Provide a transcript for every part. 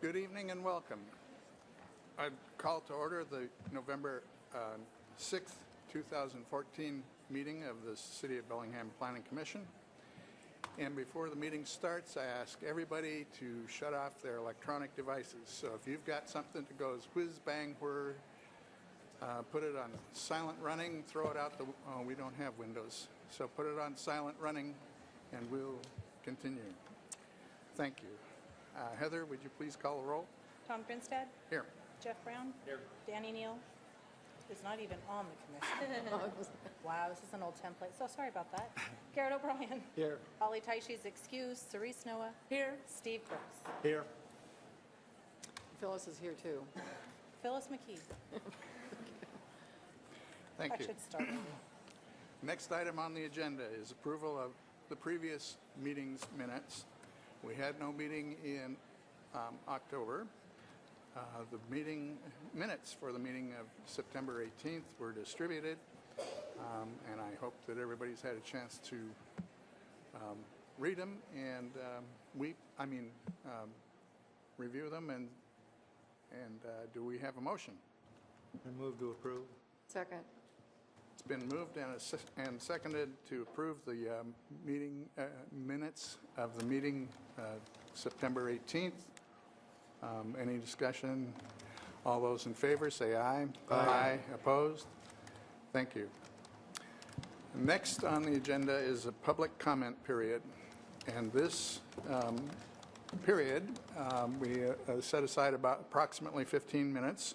Good evening and welcome. I call to order the November 6th, 2014 meeting of the City of Bellingham Planning Commission. And before the meeting starts, I ask everybody to shut off their electronic devices. So if you've got something that goes whiz, bang, whir, put it on silent running, throw it out the, oh, we don't have windows. So put it on silent running and we'll continue. Thank you. Heather, would you please call the roll? Tom Grinstead? Here. Jeff Brown? Here. Danny Neal? Who's not even on the commission. Wow, this is an old template, so sorry about that. Garrett O'Brien? Here. Holly Taishi's excused. Cerise Noah? Here. Steve Brooks? Here. Phyllis is here too. Phyllis McKee? Thank you. I should start. Next item on the agenda is approval of the previous meeting's minutes. We had no meeting in October. The meeting minutes for the meeting of September 18th were distributed, and I hope that everybody's had a chance to read them and review them. And do we have a motion? I move to approve. Second. It's been moved and seconded to approve the meeting minutes of the meeting September 18th. Any discussion? All those in favor say aye. Aye. Opposed? Thank you. Next on the agenda is a public comment period. And this period, we set aside about approximately 15 minutes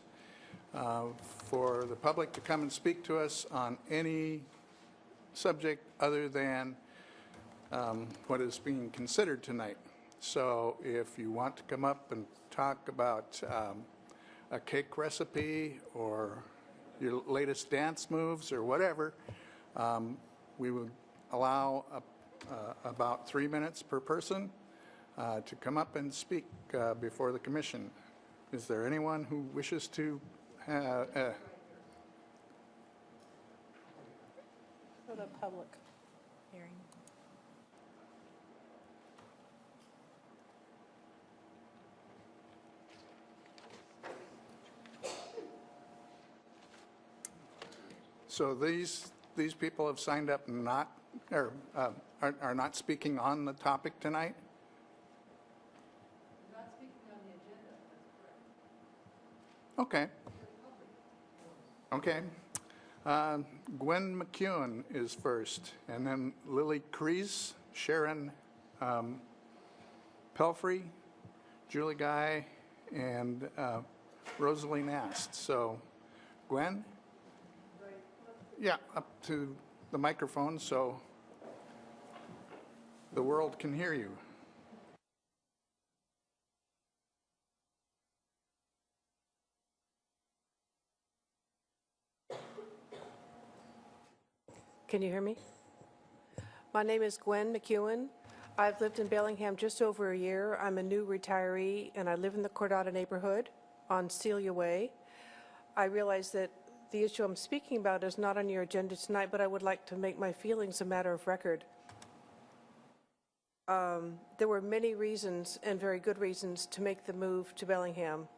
for the public to come and speak to us on any subject other than what is being considered tonight. So if you want to come up and talk about a cake recipe or your latest dance moves or whatever, we would allow about 3 minutes per person to come up and speak before the commission. Is there anyone who wishes to For the public hearing. So these people have signed up not or are not speaking on the topic tonight? Not speaking on the agenda, that's correct. Okay. Gwen McEwan is first, and then Lily Crease, Sharon Pelphrey, Julie Guy, and Rosalie Nast. So, Gwen? Yeah, up to the microphone so the world can hear you. Can you hear me? My name is Gwen McEwan. I've lived in Bellingham just over a year. I'm a new retiree, and I live in the Cordata neighborhood on Celia Way. I realize that the issue I'm speaking about is not on your agenda tonight, but I would like to make my feelings a matter of record. There were many reasons, and very good reasons, to make the move to Bellingham.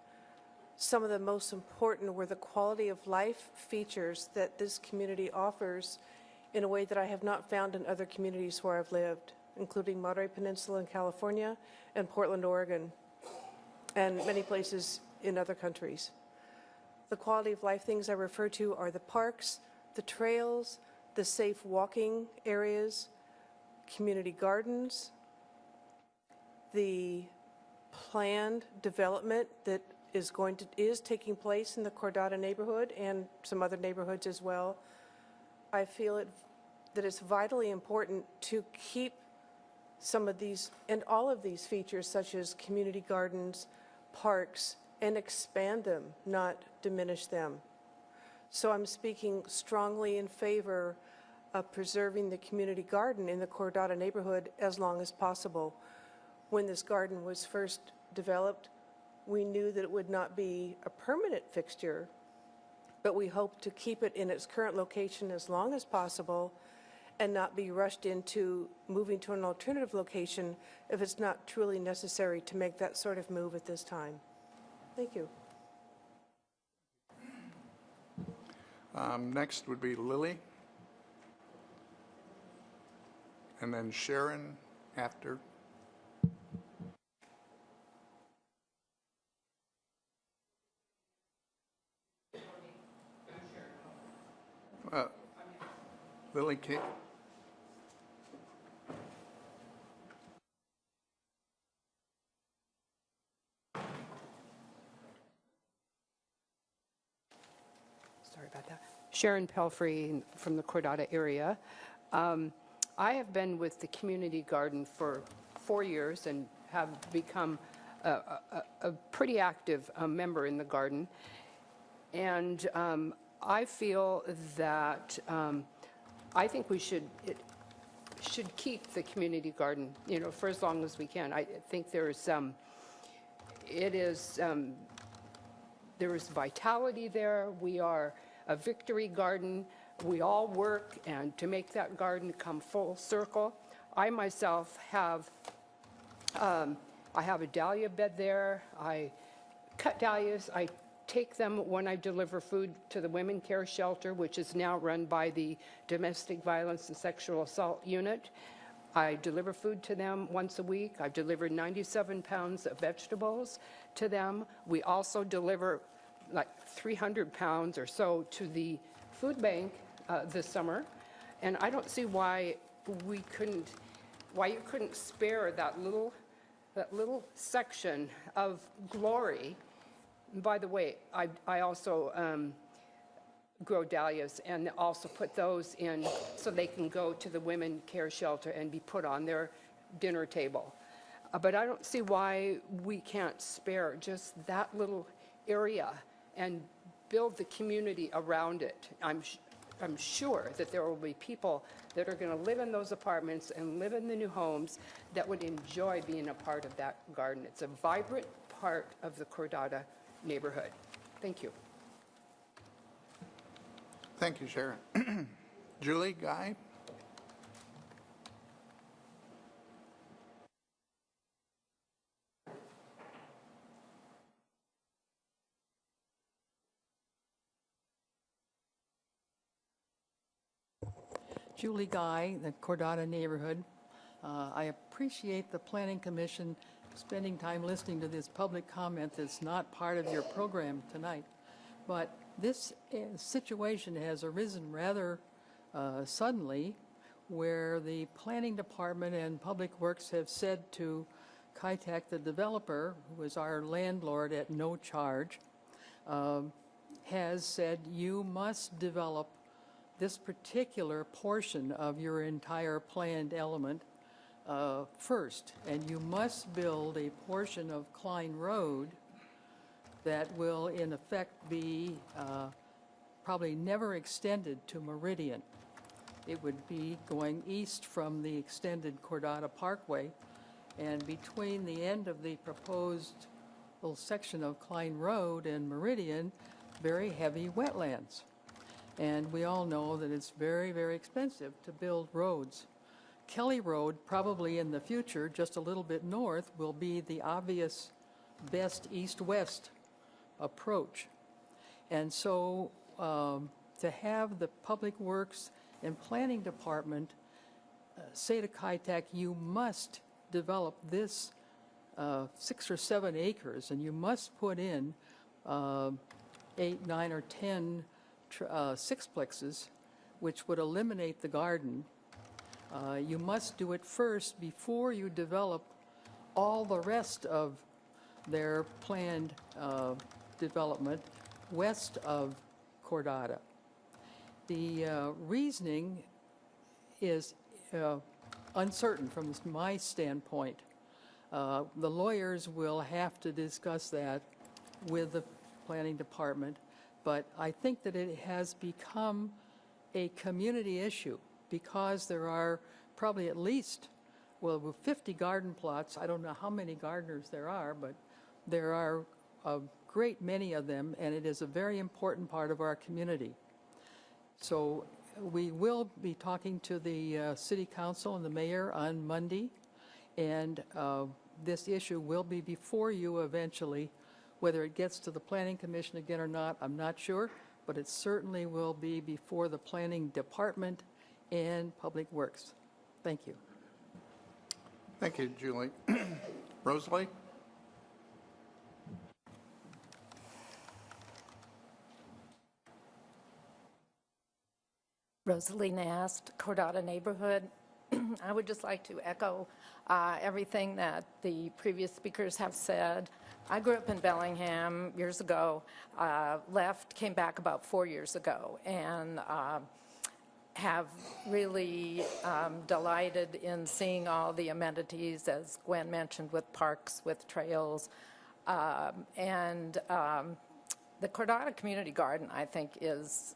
Some of the most important were the quality of life features that this community offers in a way that I have not found in other communities where I've lived, including Monterey Peninsula in California and Portland, Oregon, and many places in other countries. The quality of life things I refer to are the parks, the trails, the safe walking areas, community gardens, the planned development that is taking place in the Cordata neighborhood and some other neighborhoods as well. I feel that it's vitally important to keep some of these and all of these features, such as community gardens, parks, and expand them, not diminish them. So I'm speaking strongly in favor of preserving the community garden in the Cordata neighborhood as long as possible. When this garden was first developed, we knew that it would not be a permanent fixture, but we hope to keep it in its current location as long as possible and not be rushed into moving to an alternative location if it's not truly necessary to make that sort of move at this time. Thank you. Next would be Lily. And then Sharon after. Lily Kate. Sorry about that. Sharon Pelphrey from the Cordata area. I have been with the community garden for 4 years and have become a pretty active member in the garden. And I feel that I think we should keep the community garden, you know, for as long as we can. I think there is vitality there. We are a victory garden. We all work and to make that garden come full circle. I myself have I have a dahlia bed there. I cut dahlias. I take them when I deliver food to the Women Care Shelter, which is now run by the Domestic Violence and Sexual Assault Unit. I deliver food to them once a week. I've delivered 97 pounds of vegetables to them. We also deliver like 300 pounds or so to the food bank this summer. And I don't see why you couldn't spare that little section of glory. And by the way, I also grow dahlias and also put those in so they can go to the Women Care Shelter and be put on their dinner table. But I don't see why we can't spare just that little area and build the community around it. I'm sure that there will be people that are going to live in those apartments and live in the new homes that would enjoy being a part of that garden. It's a vibrant part of the Cordata neighborhood. Thank you. Thank you, Sharon. Julie, Guy? Julie Guy, the Cordata neighborhood. I appreciate the Planning Commission spending time listening to this public comment that's not part of your program tonight. But this situation has arisen rather suddenly, where the Planning Department and Public Works have said to Kitek, the developer, who is our landlord at no charge, has said you must develop this particular portion of your entire planned element first, and you must build a portion of Klein Road that will in effect be probably never extended to Meridian. It would be going east from the extended Cordata Parkway, and between the end of the proposed little section of Klein Road and Meridian, very heavy wetlands. And we all know that it's very, very expensive to build roads. Kelly Road, probably in the future, just a little bit north, will be the obvious best east-west approach. And so to have the Public Works and Planning Department say to Kitek, you must develop this 6 or 7 acres, and you must put in 8, 9, or 10 sixplexes, which would eliminate the garden. You must do it first before you develop all the rest of their planned development west of Cordata. The reasoning is uncertain from my standpoint. The lawyers will have to discuss that with the Planning Department, but I think that it has become a community issue because there are probably at least, well, 50 garden plots. I don't know how many gardeners there are, but there are a great many of them, and it is a very important part of our community. So we will be talking to the city council and the mayor on Monday, and this issue will be before you eventually. Whether it gets to the planning commission again or not, I'm not sure, but it certainly will be before the planning department and public works. Thank you. Thank you, Julie. Rosalie? Rosalie Nast, Cordata neighborhood. I would just like to echo everything that the previous speakers have said. I grew up in Bellingham years ago, left, came back about 4 years ago, and have really delighted in seeing all the amenities, as Gwen mentioned, with parks, with trails, and the Cordata Community Garden, I think, is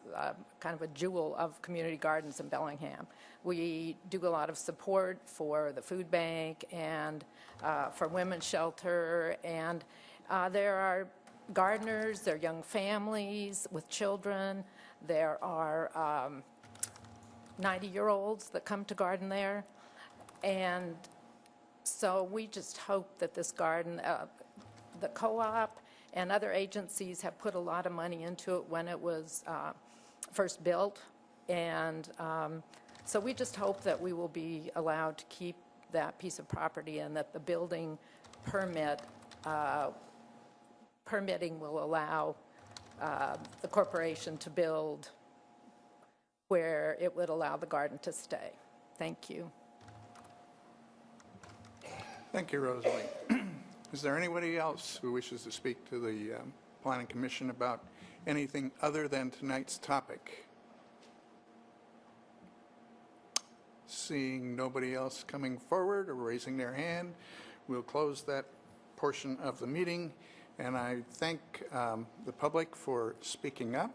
kind of a jewel of community gardens in Bellingham. We do a lot of support for the food bank and for women's shelter, and there are gardeners, there are young families with children, there are 90-year-olds that come to garden there, and so we just hope that this garden, the co-op and other agencies have put a lot of money into it when it was first built, and so we just hope that we will be allowed to keep that piece of property, and that the building permitting will allow the corporation to build where it would allow the garden to stay. Thank you. Thank you, Rosalie. Is there anybody else who wishes to speak to the Planning Commission about anything other than tonight's topic? Seeing nobody else coming forward or raising their hand, we'll close that portion of the meeting. And I thank the public for speaking up.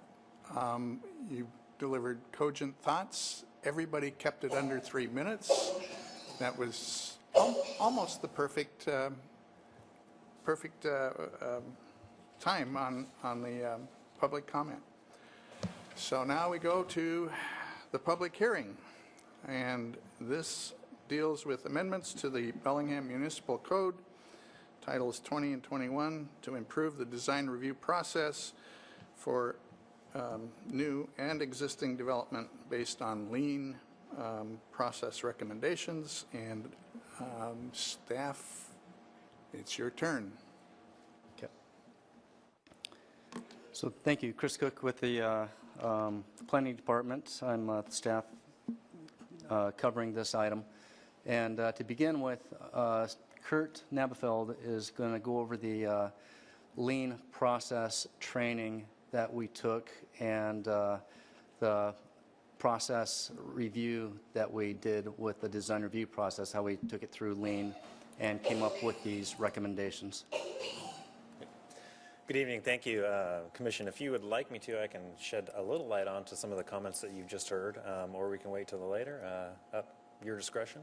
You delivered cogent thoughts. Everybody kept it under 3 minutes. That was almost the perfect time on the public comment. So now we go to the public hearing, and this deals with amendments to the Bellingham Municipal Code, Titles 20 and 21, to improve the design review process for new and existing development based on Lien process recommendations. And staff, it's your turn. Okay. So thank you. Chris Cook with the Planning Department. I'm staff covering this item. And to begin with, Kurt Nabefeld is going to go over the Lien process training that we took, and the process review that we did with the design review process, how we took it through Lien and came up with these recommendations. Good evening. Thank you, Commission. If you would like me to, I can shed a little light onto some of the comments that you've just heard, or we can wait till the later. Up your discretion.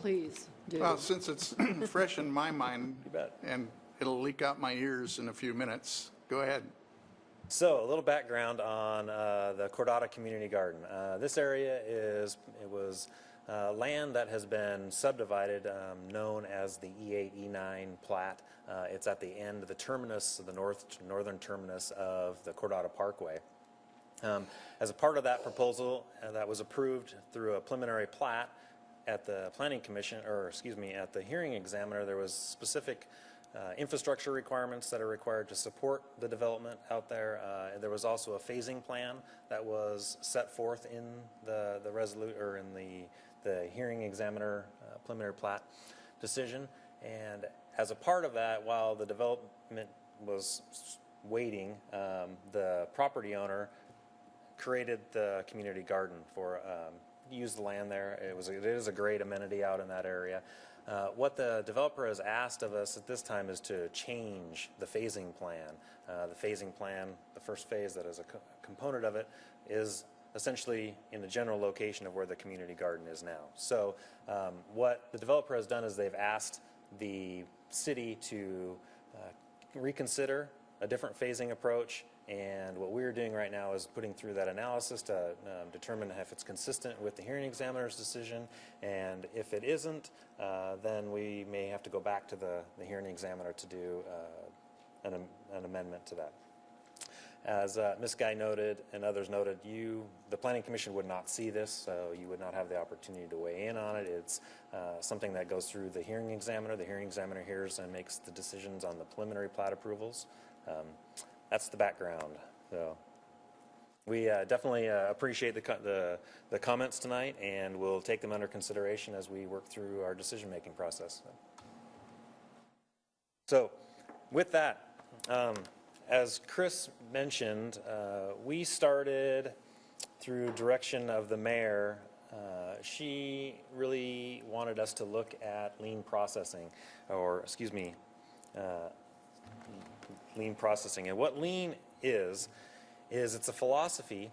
Please do. Well, since it's fresh in my mind, You bet. and it'll leak out my ears in a few minutes, go ahead. So a little background on the Cordata Community Garden. This area was land that has been subdivided, known as the E8, E9 plat. It's at the end of the terminus, the northern terminus of the Cordata Parkway. As a part of that proposal that was approved through a preliminary plat at the Planning Commission, or excuse me, at the hearing examiner, there was specific infrastructure requirements that are required to support the development out there. There was also a phasing plan that was set forth in the hearing examiner preliminary plat decision. And as a part of that, while the development was waiting, the property owner created the community garden for use the land there. It is a great amenity out in that area. What the developer has asked of us at this time is to change the phasing plan. The phasing plan, the first phase that is a component of it, is essentially in the general location of where the community garden is now. So what the developer has done is they've asked the city to reconsider a different phasing approach, and what we're doing right now is putting through that analysis to determine if it's consistent with the hearing examiner's decision, and if it isn't, then we may have to go back to the hearing examiner to do an amendment to that. As Ms. Guy noted and others noted, the Planning Commission would not see this, so you would not have the opportunity to weigh in on it. It's something that goes through the hearing examiner. The hearing examiner hears and makes the decisions on the preliminary plat approvals. That's the background. So we definitely appreciate the comments tonight, and we'll take them under consideration as we work through our decision-making process. So with that, as Chris mentioned, we started through direction of the mayor. She really wanted us to look at lien processing, or excuse me, lien processing. And what lien is it's a philosophy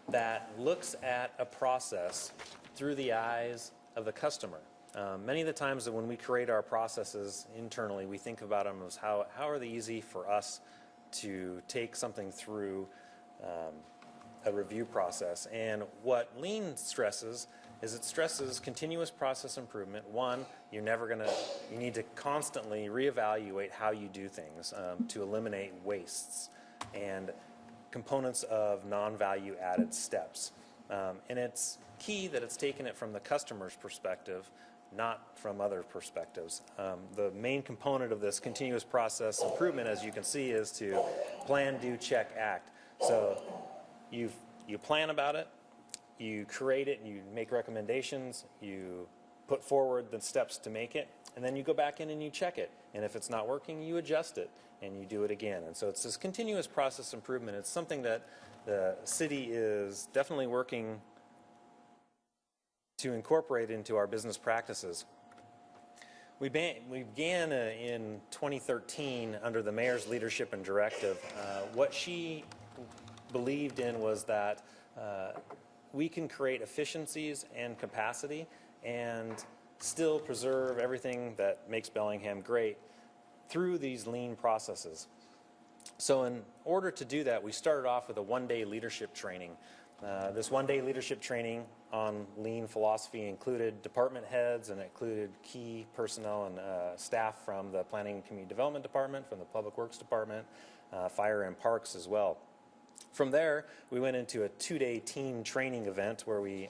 that looks at a process through the eyes of the customer. Many of the times that when we create our processes internally, we think about them as how are they easy for us to take something through a review process. And what lien stresses is it stresses continuous process improvement. One, you need to constantly reevaluate how you do things to eliminate wastes and components of non-value added steps. And it's key that it's taken it from the customer's perspective, not from other perspectives. The main component of this continuous process improvement, as you can see, is to plan, do, check, act. So you plan about it, you create it, you make recommendations, you put forward the steps to make it, and then you go back in and you check it. And if it's not working, you adjust it and you do it again. And so it's this continuous process improvement. It's something that the city is definitely working to incorporate into our business practices. We began in 2013 under the mayor's leadership and directive. What she believed in was that we can create efficiencies and capacity and still preserve everything that makes Bellingham great through these lean processes. So in order to do that, we started off with a one-day leadership training. This one-day leadership training on lean philosophy included department heads, and it included key personnel and staff from the Planning and Community Development Department, from the Public Works Department, Fire and Parks as well. From there, we went into a two-day team training event where we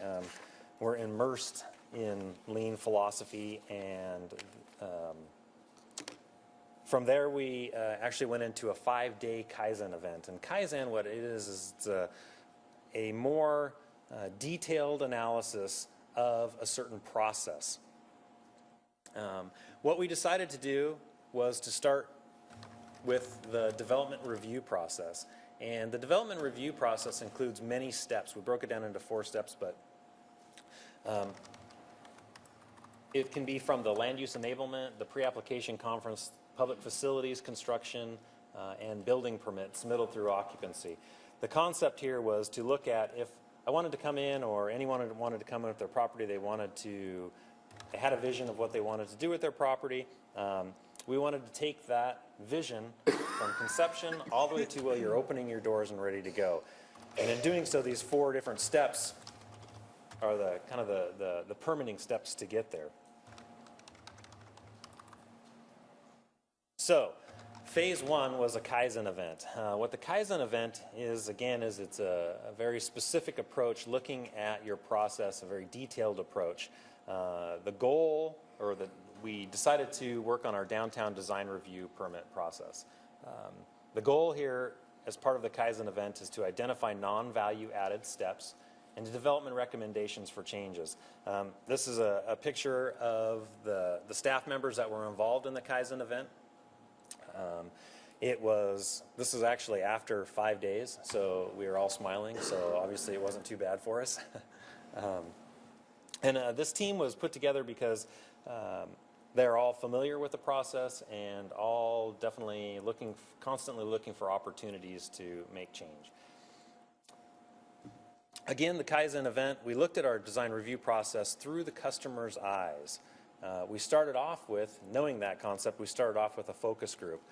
were immersed in lean philosophy, and from there we actually went into a 5-day Kaizen event. And Kaizen, what it is it's a more detailed analysis of a certain process. What we decided to do was to start with the development review process. And the development review process includes many steps. We broke it down into 4 steps, but it can be from the land use enablement, the pre-application conference, public facilities construction, and building permits, middle through occupancy. The concept here was to look at if I wanted to come in, or anyone wanted to come in with their property, they had a vision of what they wanted to do with their property. We wanted to take that vision from conception all the way to where you're opening your doors and ready to go. And in doing so, these 4 different steps are the permitting steps to get there. So, phase 1 was a Kaizen event. What the Kaizen event is, again, is it's a very specific approach looking at your process, a very detailed approach. The goal, we decided to work on our downtown design review permit process. The goal here, as part of the Kaizen event, is to identify non-value added steps and to development recommendations for changes. This is a picture of the staff members that were involved in the Kaizen event. This is actually after 5 days, so we were all smiling, so obviously it wasn't too bad for us. This team was put together because they're all familiar with the process and all definitely constantly looking for opportunities to make change. Again, the Kaizen event, we looked at our design review process through the customer's eyes. We started off with, knowing that concept, we started off with a focus group.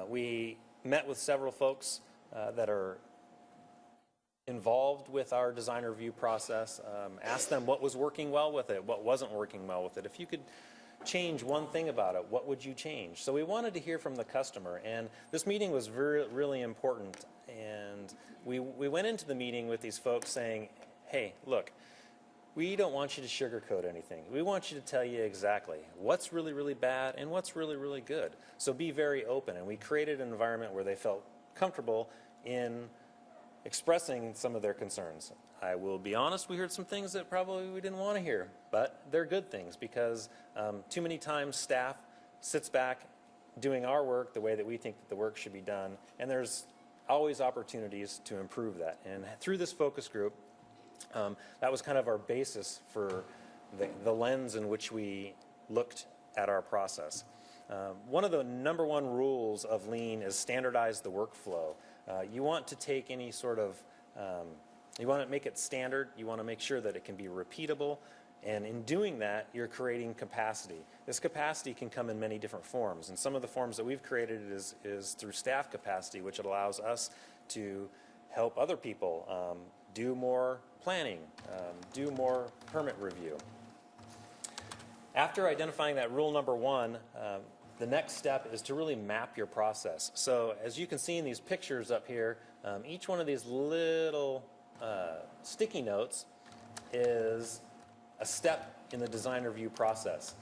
We met with several folks that are involved with our design review process, asked them what was working well with it, what wasn't working well with it. If you could change one thing about it, what would you change? So we wanted to hear from the customer, and this meeting was really important. And we went into the meeting with these folks saying, hey, look, we don't want you to sugarcoat anything. We want you to tell you exactly what's really, really bad and what's really, really good. So be very open. And we created an environment where they felt comfortable in expressing some of their concerns. I will be honest, we heard some things that probably we didn't want to hear, but they're good things because too many times staff sits back doing our work the way that we think that the work should be done, and there's always opportunities to improve that. And through this focus group, that was kind of our basis for the lens in which we looked at our process. One of the #1 rules of Lean is standardize the workflow. You want to take any sort of, you want to make it standard, you want to make sure that it can be repeatable, and in doing that, you're creating capacity. This capacity can come in many different forms, and some of the forms that we've created is through staff capacity, which allows us to help other people do more planning, do more permit review. After identifying that rule #1, the next step is to really map your process. So as you can see in these pictures up here, each one of these little sticky notes is a step in the design review process.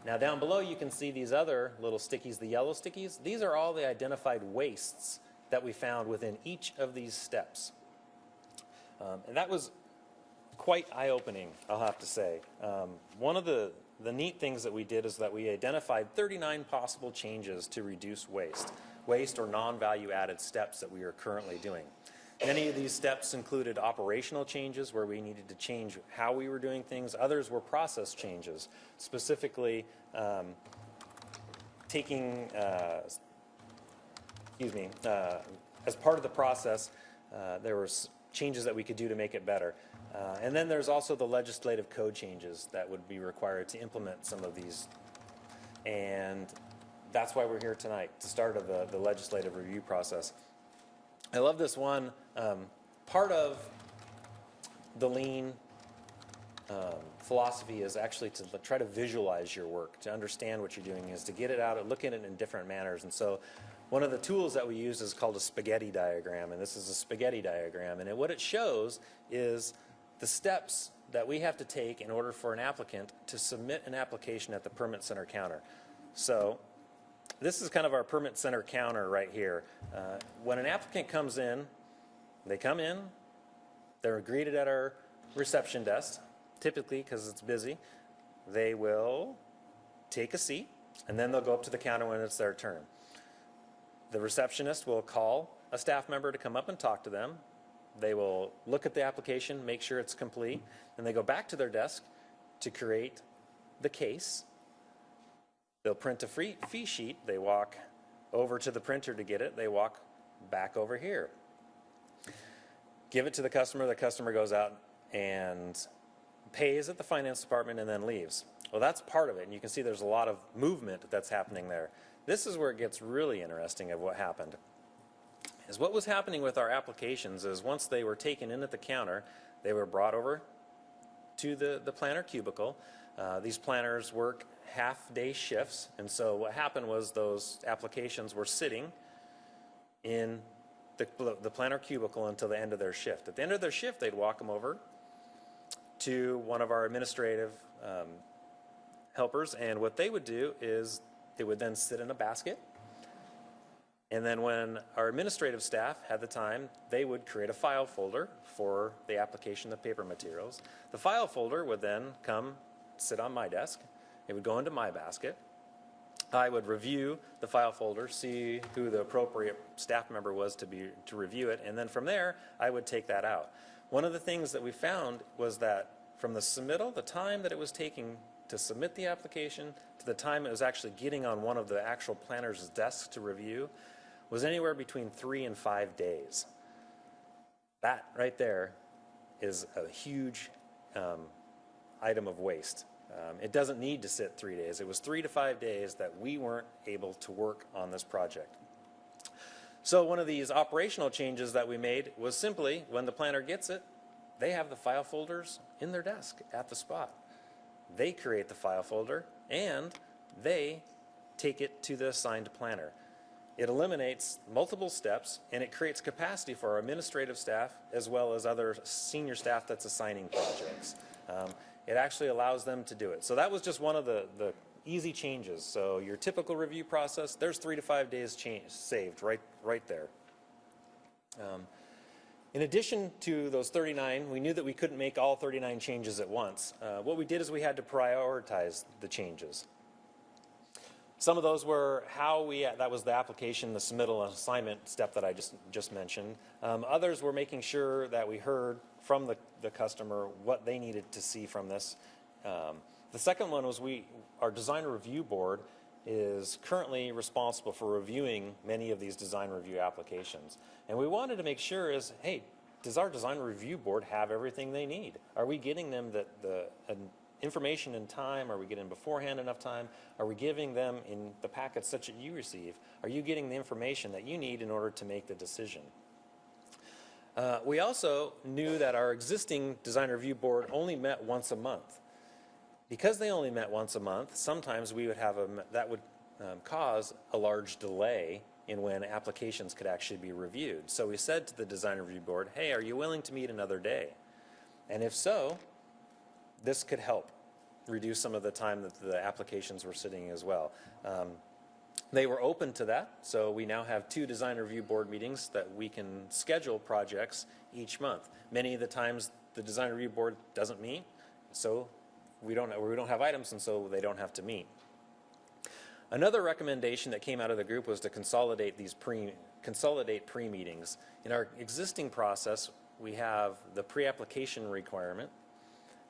Now down below you can see these other little stickies, the yellow stickies. These are all the identified wastes that we found within each of these steps. And that was quite eye-opening, I'll have to say. One of the neat things that we did is that we identified 39 possible changes to reduce waste or non-value added steps that we are currently doing. Many of these steps included operational changes where we needed to change how we were doing things. Others were process changes, specifically taking, as part of the process, there were changes that we could do to make it better. And then there's also the legislative code changes that would be required to implement some of these. And that's why we're here tonight, to start of the legislative review process. I love this one. Part of the Lean philosophy is actually to try to visualize your work, to understand what you're doing, is to get it out and look at it in different manners. And so one of the tools that we use is called a spaghetti diagram, and this is a spaghetti diagram. And what it shows is the steps that we have to take in order for an applicant to submit an application at the permit center counter. So this is kind of our permit center counter right here. When an applicant comes in, they come in, they're greeted at our reception desk, typically because it's busy. They will take a seat, and then they'll go up to the counter when it's their turn. The receptionist will call a staff member to come up and talk to them. They will look at the application, make sure it's complete, and they go back to their desk to create the case. They'll print a fee sheet. They walk over to the printer to get it. They walk back over here. Give it to the customer goes out and pays at the finance department and then leaves. Well, that's part of it, and you can see there's a lot of movement that's happening there. This is where it gets really interesting of what happened. Is what was happening with our applications is once they were taken in at the counter, they were brought over to the planner cubicle. These planners work half-day shifts, and so what happened was those applications were sitting in the planner cubicle until the end of their shift. At the end of their shift, they'd walk them over to one of our administrative helpers, and what they would do is they would then sit in a basket, and then when our administrative staff had the time, they would create a file folder for the application of paper materials. The file folder would then come sit on my desk. It would go into my basket. I would review the file folder, see who the appropriate staff member was to review it, and then from there, I would take that out. One of the things that we found was that from the submittal, the time that it was taking to submit the application to the time it was actually getting on one of the actual planner's desks to review was anywhere between 3 and 5 days. That right there is a huge item of waste. It doesn't need to sit 3 days. It was 3 to 5 days that we weren't able to work on this project. So one of these operational changes that we made was simply, when the planner gets it, they have the file folders in their desk at the spot. They create the file folder and they take it to the assigned planner. It eliminates multiple steps and it creates capacity for our administrative staff as well as other senior staff that's assigning projects. It actually allows them to do it. So that was just one of the easy changes. So your typical review process, there's 3 to 5 days saved right there. In addition to those 39, we knew that we couldn't make all 39 changes at once. What we did is we had to prioritize the changes. Some of those were that was the application, the submittal and assignment step that I just mentioned. Others were making sure that we heard from the customer what they needed to see from this. The second one was our design review board is currently responsible for reviewing many of these design review applications. And we wanted to make sure hey, does our design review board have everything they need? Are we getting them the information in time? Are we getting beforehand enough time? Are we giving them in the packets such that you receive? Are you getting the information that you need in order to make the decision? We also knew that our existing design review board only met once a month. Because they only met once a month, sometimes we would have that would cause a large delay in when applications could actually be reviewed. So we said to the design review board, hey, are you willing to meet another day? And if so, this could help reduce some of the time that the applications were sitting as well. They were open to that, so we now have 2 design review board meetings that we can schedule projects each month. Many of the times the design review board doesn't meet, so we don't have items, and so they don't have to meet. Another recommendation that came out of the group was to consolidate pre-meetings. In our existing process, we have the pre-application requirement,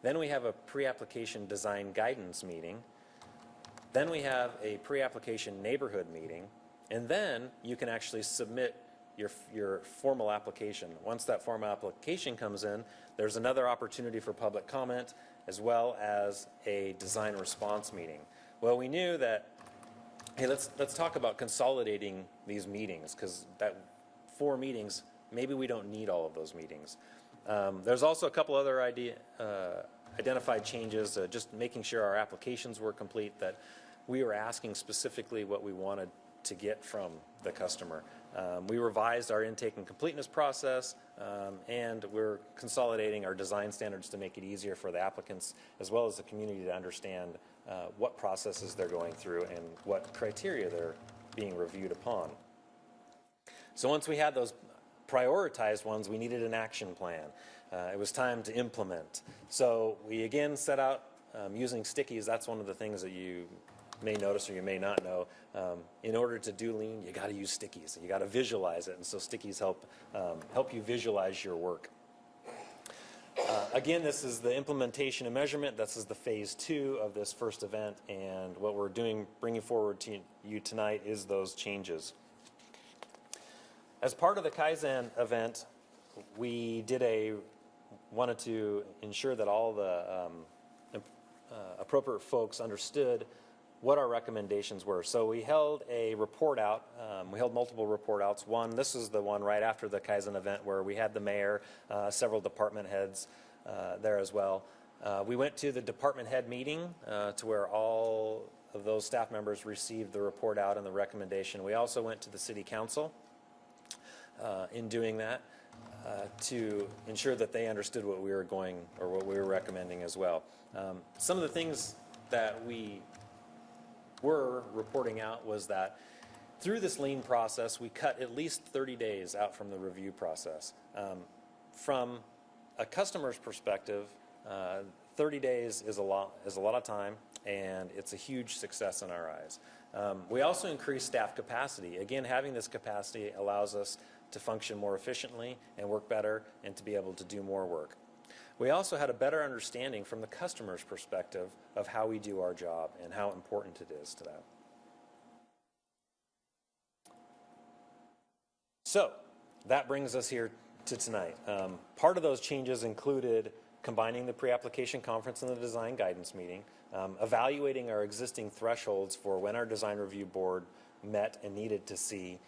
then we have a pre-application design guidance meeting, then we have a pre-application neighborhood meeting, and then you can actually submit your formal application. Once that formal application comes in, there's another opportunity for public comment as well as a design response meeting. Well, we knew that, hey, let's talk about consolidating these meetings, because that 4 meetings, maybe we don't need all of those meetings. There's also a couple other identified changes, just making sure our applications were complete, that we were asking specifically what we wanted to get from the customer. We revised our intake and completeness process, and we're consolidating our design standards to make it easier for the applicants as well as the community to understand what processes they're going through and what criteria they're being reviewed upon. So once we had those prioritized ones, we needed an action plan. It was time to implement. So we again set out using stickies. That's one of the things that you may notice or you may not know. In order to do Lean, you got to use stickies. You got to visualize it, and so stickies help you visualize your work. Again, this is the implementation and measurement. This is the phase 2 of this first event, and what we're bringing forward to you tonight is those changes. As part of the Kaizen event, we wanted to ensure that all the appropriate folks understood what our recommendations were. So we held a report out. We held multiple report outs. This is the one right after the Kaizen event where we had the mayor, several department heads there as well. We went to the department head meeting to where all of those staff members received the report out and the recommendation. We also went to the city council in doing that to ensure that they understood what we were what we were recommending as well. Some of the things that we were reporting out was that through this Lien process, we cut at least 30 days out from the review process. From a customer's perspective, 30 days is a lot of time, and it's a huge success in our eyes. We also increased staff capacity. Again, having this capacity allows us to function more efficiently and work better and to be able to do more work. We also had a better understanding from the customer's perspective of how we do our job and how important it is to them. So that brings us here to tonight. Part of those changes included combining the pre-application conference and the design guidance meeting. evaluating our existing thresholds for when our design review board met and needed to see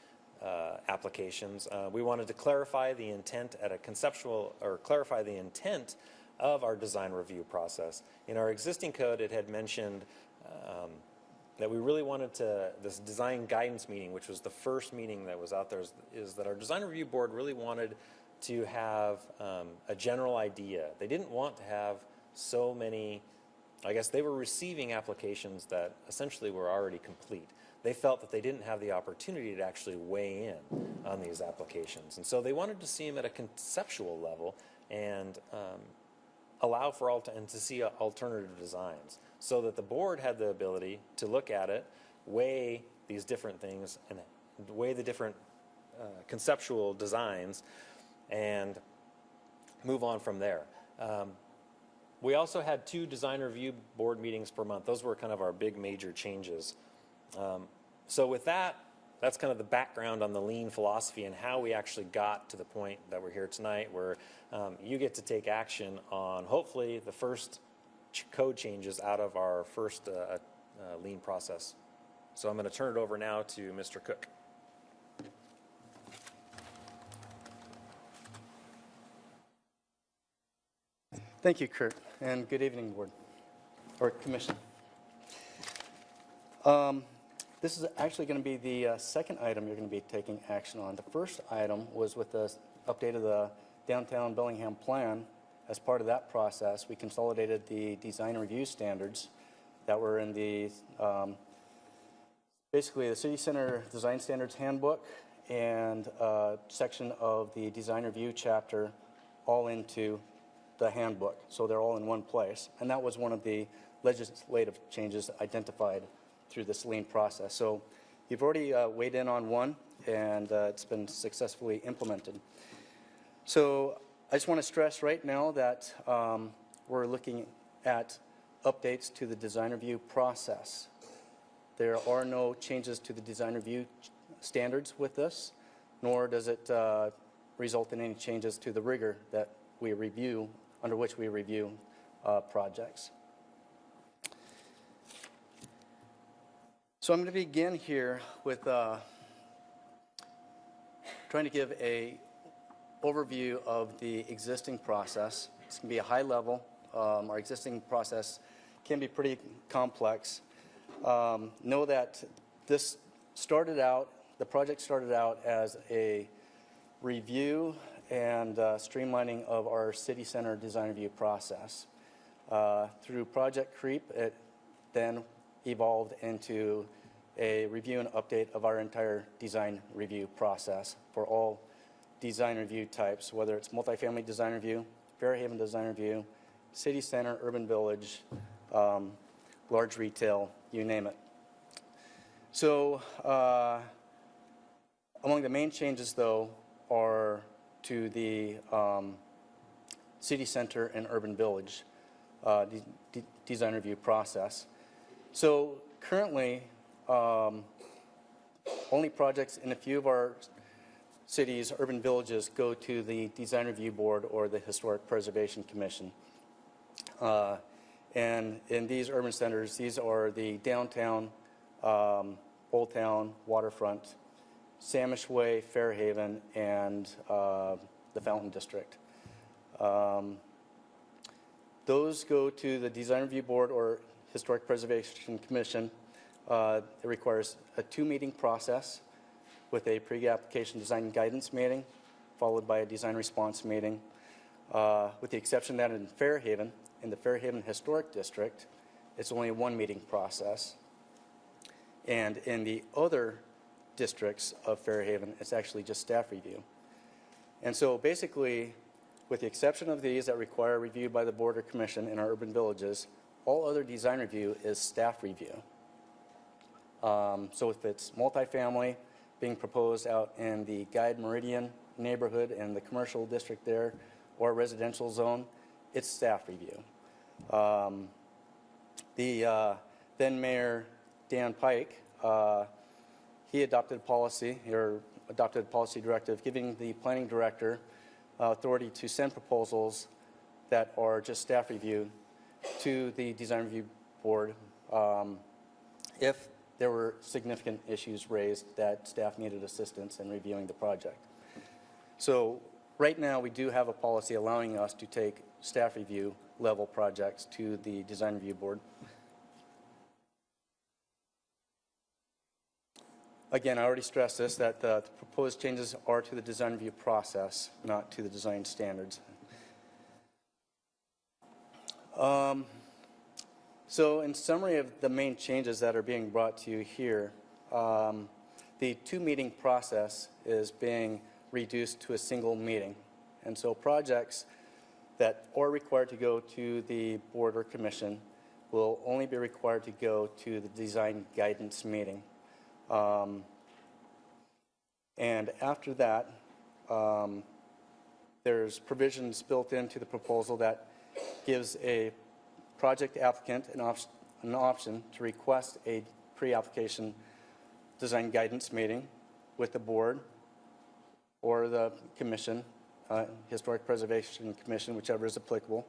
applications. We wanted to clarify the intent at a conceptual, or clarify the intent of our design review process. In our existing code, it had mentioned that we really wanted to, this design guidance meeting, which was the first meeting that was out there, is that our design review board really wanted to have a general idea. They didn't want to have so many, I guess they were receiving applications that essentially were already complete. They felt that they didn't have the opportunity to actually weigh in on these applications. And so they wanted to see them at a conceptual level and allow for and to see alternative designs, so that the board had the ability to look at it, weigh these different things, and weigh the different conceptual designs, and move on from there. We also had 2 design review board meetings per month. Those were kind of our big major changes. So with that, that's kind of the background on the Lien philosophy and how we actually got to the point that we're here tonight, where you get to take action on, hopefully, the first code changes out of our first Lien process. So I'm going to turn it over now to Mr. Cook. Thank you, Kurt, and good evening, board, or commission. This is actually going to be the second item you're going to be taking action on. The first item was with the update of the downtown Bellingham plan. As part of that process, we consolidated the design review standards that were in the, basically the City Center Design Standards Handbook and a section of the design review chapter all into the handbook. So they're all in one place. And that was one of the legislative changes identified through this Lien process. So you've already weighed in on one, and it's been successfully implemented. So I just want to stress right now that we're looking at updates to the design review process. There are no changes to the design review standards with this, nor does it result in any changes to the rigor that we review, under which we review projects. So I'm going to begin here with trying to give a overview of the existing process. It's going to be a high level. Our existing process can be pretty complex. Know that this started out, the project started out as a review and streamlining of our city center design review process. Through Project CREEP, it then evolved into a review and update of our entire design review process for all design review types, whether it's multifamily design review, Fairhaven design review, city center, urban village, large retail, you name it. So among the main changes, though, are to the city center and urban village design review process. So currently, only projects in a few of our cities, urban villages, go to the Design Review Board or the Historic Preservation Commission. And in these urban centers, these are the downtown, Old Town, Waterfront, Samish Way, Fairhaven, and the Fountain District. Those go to the Design Review Board or Historic Preservation Commission. It requires a 2-meeting process with a pre-application design guidance meeting, followed by a design response meeting, with the exception that in Fairhaven, in the Fairhaven Historic District, it's only a 1-meeting process. And in the other districts of Fairhaven, it's actually just staff review. And so basically, with the exception of these that require review by the board or commission in our urban villages, all other design review is staff review. So if it's multifamily being proposed out in the Guide Meridian neighborhood and the commercial district there, or residential zone, it's staff review. Then Mayor Dan Pike, he adopted a policy directive giving the planning director authority to send proposals that are just staff review to the design review board if there were significant issues raised that staff needed assistance in reviewing the project. So right now, we do have a policy allowing us to take staff review level projects to the design review board. Again, I already stressed this, that the proposed changes are to the design review process, not to the design standards. So in summary of the main changes that are being brought to you here, the two-meeting process is being reduced to a single meeting. And so projects that are required to go to the board or commission will only be required to go to the design guidance meeting. And after that, there's provisions built into the proposal that gives a project applicant an option to request a pre-application design guidance meeting with the board or the commission, Historic Preservation Commission, whichever is applicable.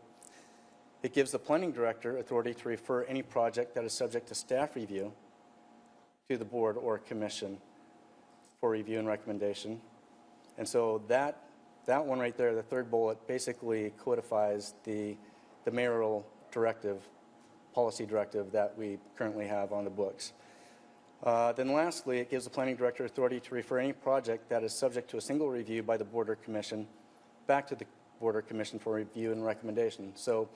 It gives the planning director authority to refer any project that is subject to staff review to the board or commission for review and recommendation. And so that one right there, the third bullet, basically codifies the mayoral directive, policy directive that we currently have on the books. Then lastly, it gives the planning director authority to refer any project that is subject to a single review by the board or commission back to the board or commission for review and recommendation. So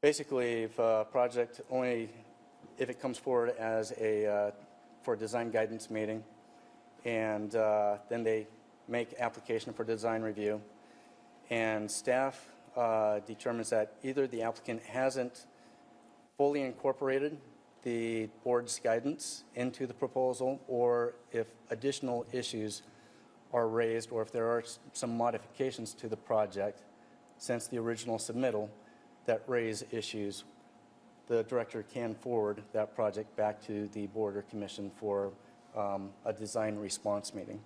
basically, if a project if it comes forward as for a design guidance meeting, and then they make application for design review, and staff determines that either the applicant hasn't fully incorporated the board's guidance into the proposal, or if additional issues are raised, or if there are some modifications to the project since the original submittal that raise issues, the director can forward that project back to the board or commission for a design response meeting.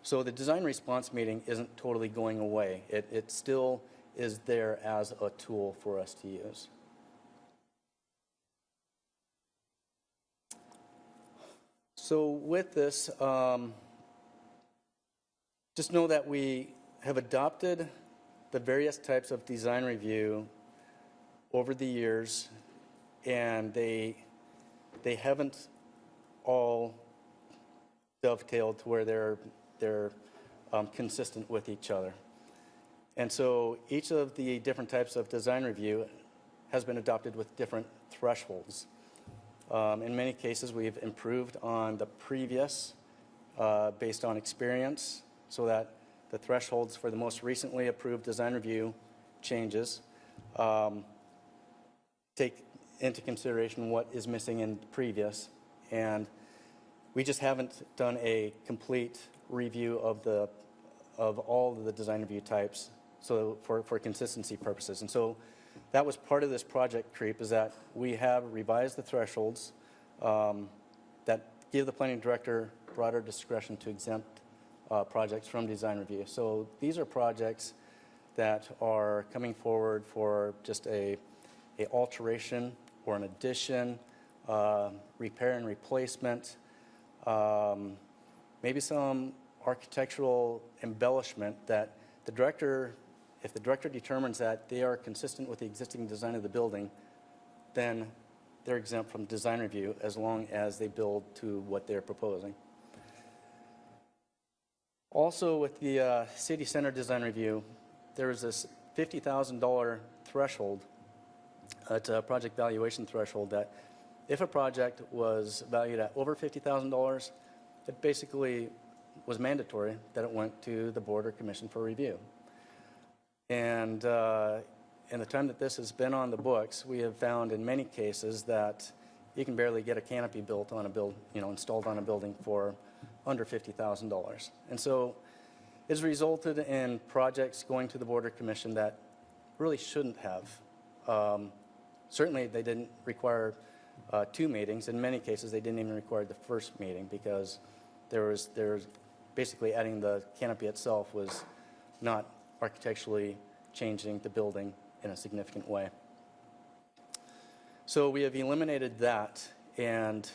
So the design response meeting isn't totally going away. It still is there as a tool for us to use. So with this, just know that we have adopted the various types of design review over the years, and they haven't all dovetailed to where they're consistent with each other. And so each of the different types of design review has been adopted with different thresholds. In many cases, we've improved on the previous based on experience, so that the thresholds for the most recently approved design review changes take into consideration what is missing in previous. And we just haven't done a complete review of all of the design review types, so for consistency purposes. And so that was part of this project creep, is that we have revised the thresholds that give the planning director broader discretion to exempt projects from design review. So these are projects that are coming forward for just a alteration or an addition, repair and replacement, maybe some architectural embellishment that the director, if the director determines that they are consistent with the existing design of the building, then they're exempt from design review as long as they build to what they're proposing. Also, with the city center design review, there is this $50,000 threshold. It's a project valuation threshold that if a project was valued at over $50,000, it basically was mandatory that it went to the board or commission for review. And in the time that this has been on the books, we have found in many cases that you can barely get a canopy built on a installed on a building for under $50,000. And so it's resulted in projects going to the board or commission that really shouldn't have. Certainly they didn't require 2 meetings. In many cases, they didn't even require the first meeting, because there's basically adding the canopy itself was not architecturally changing the building in a significant way. So we have eliminated that, and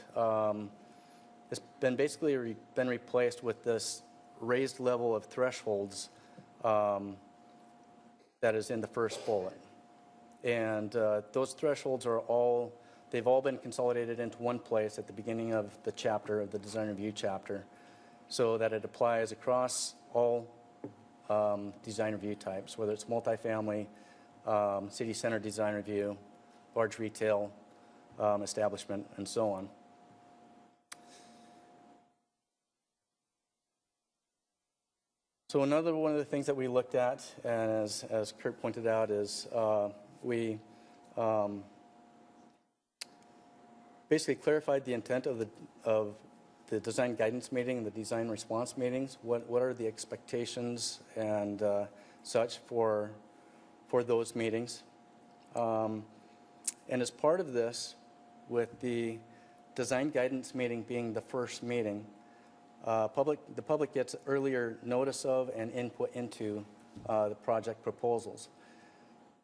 it's been basically been replaced with this raised level of thresholds that is in the first bullet. And those thresholds are they've all been consolidated into one place at the beginning of the chapter, of the design review chapter, so that it applies across all design review types, whether it's multifamily, city center design review, large retail establishment, and so on. So another one of the things that we looked at, and as Kurt pointed out, is we basically clarified the intent of the design guidance meeting and the design response meetings. What are the expectations and such for those meetings? And as part of this, with the design guidance meeting being the first meeting, the public gets earlier notice of and input into the project proposals.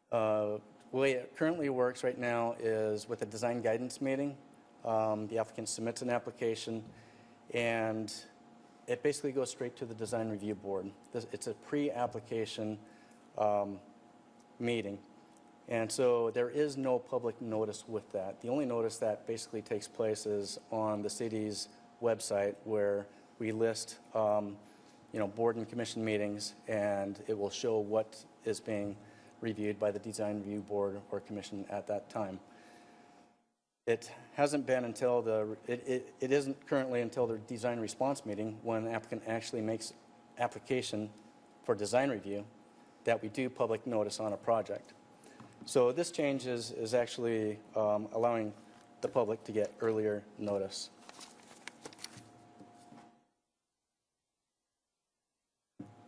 The way it currently works right now is with a design guidance meeting, the applicant submits an application, and it basically goes straight to the design review board. It's a pre-application meeting, and so there is no public notice with that. The only notice that basically takes place is on the city's website, where we list board and commission meetings, and it will show what is being reviewed by the design review board or commission at that time. It hasn't been until it isn't currently until the design response meeting, when the applicant actually makes application for design review, that we do public notice on a project. So this change is actually allowing the public to get earlier notice.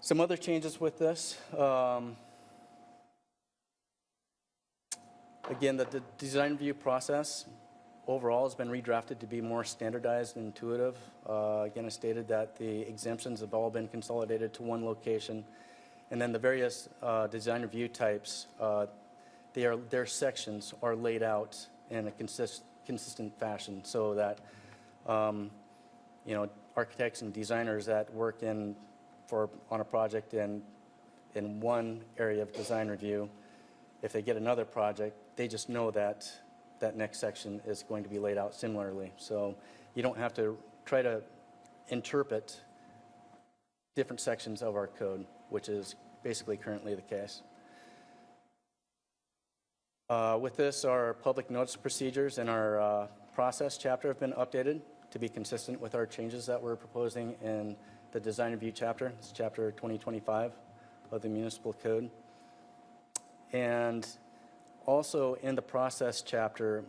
Some other changes with this. Again, the design review process overall has been redrafted to be more standardized and intuitive. Again, I stated that the exemptions have all been consolidated to one location. And then the various design review types, their sections are laid out in a consistent fashion, so that architects and designers that work on a project in one area of design review, if they get another project, they just know that that next section is going to be laid out similarly. So you don't have to try to interpret different sections of our code, which is basically currently the case. With this, our public notice procedures and our process chapter have been updated to be consistent with our changes that we're proposing in the design review chapter. It's chapter 2025 of the municipal code. And also in the process chapter,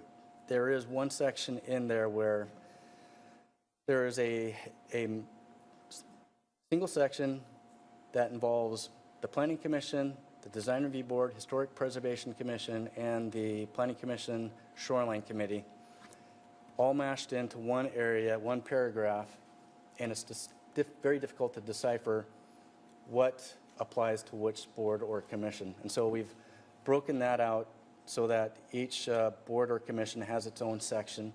there is one section in there where there is a single section that involves the Planning Commission, the Design Review Board, Historic Preservation Commission, and the Planning Commission Shoreline Committee, all mashed into one area, one paragraph, and it's just very difficult to decipher what applies to which board or commission. And so we've broken that out so that each board or commission has its own section.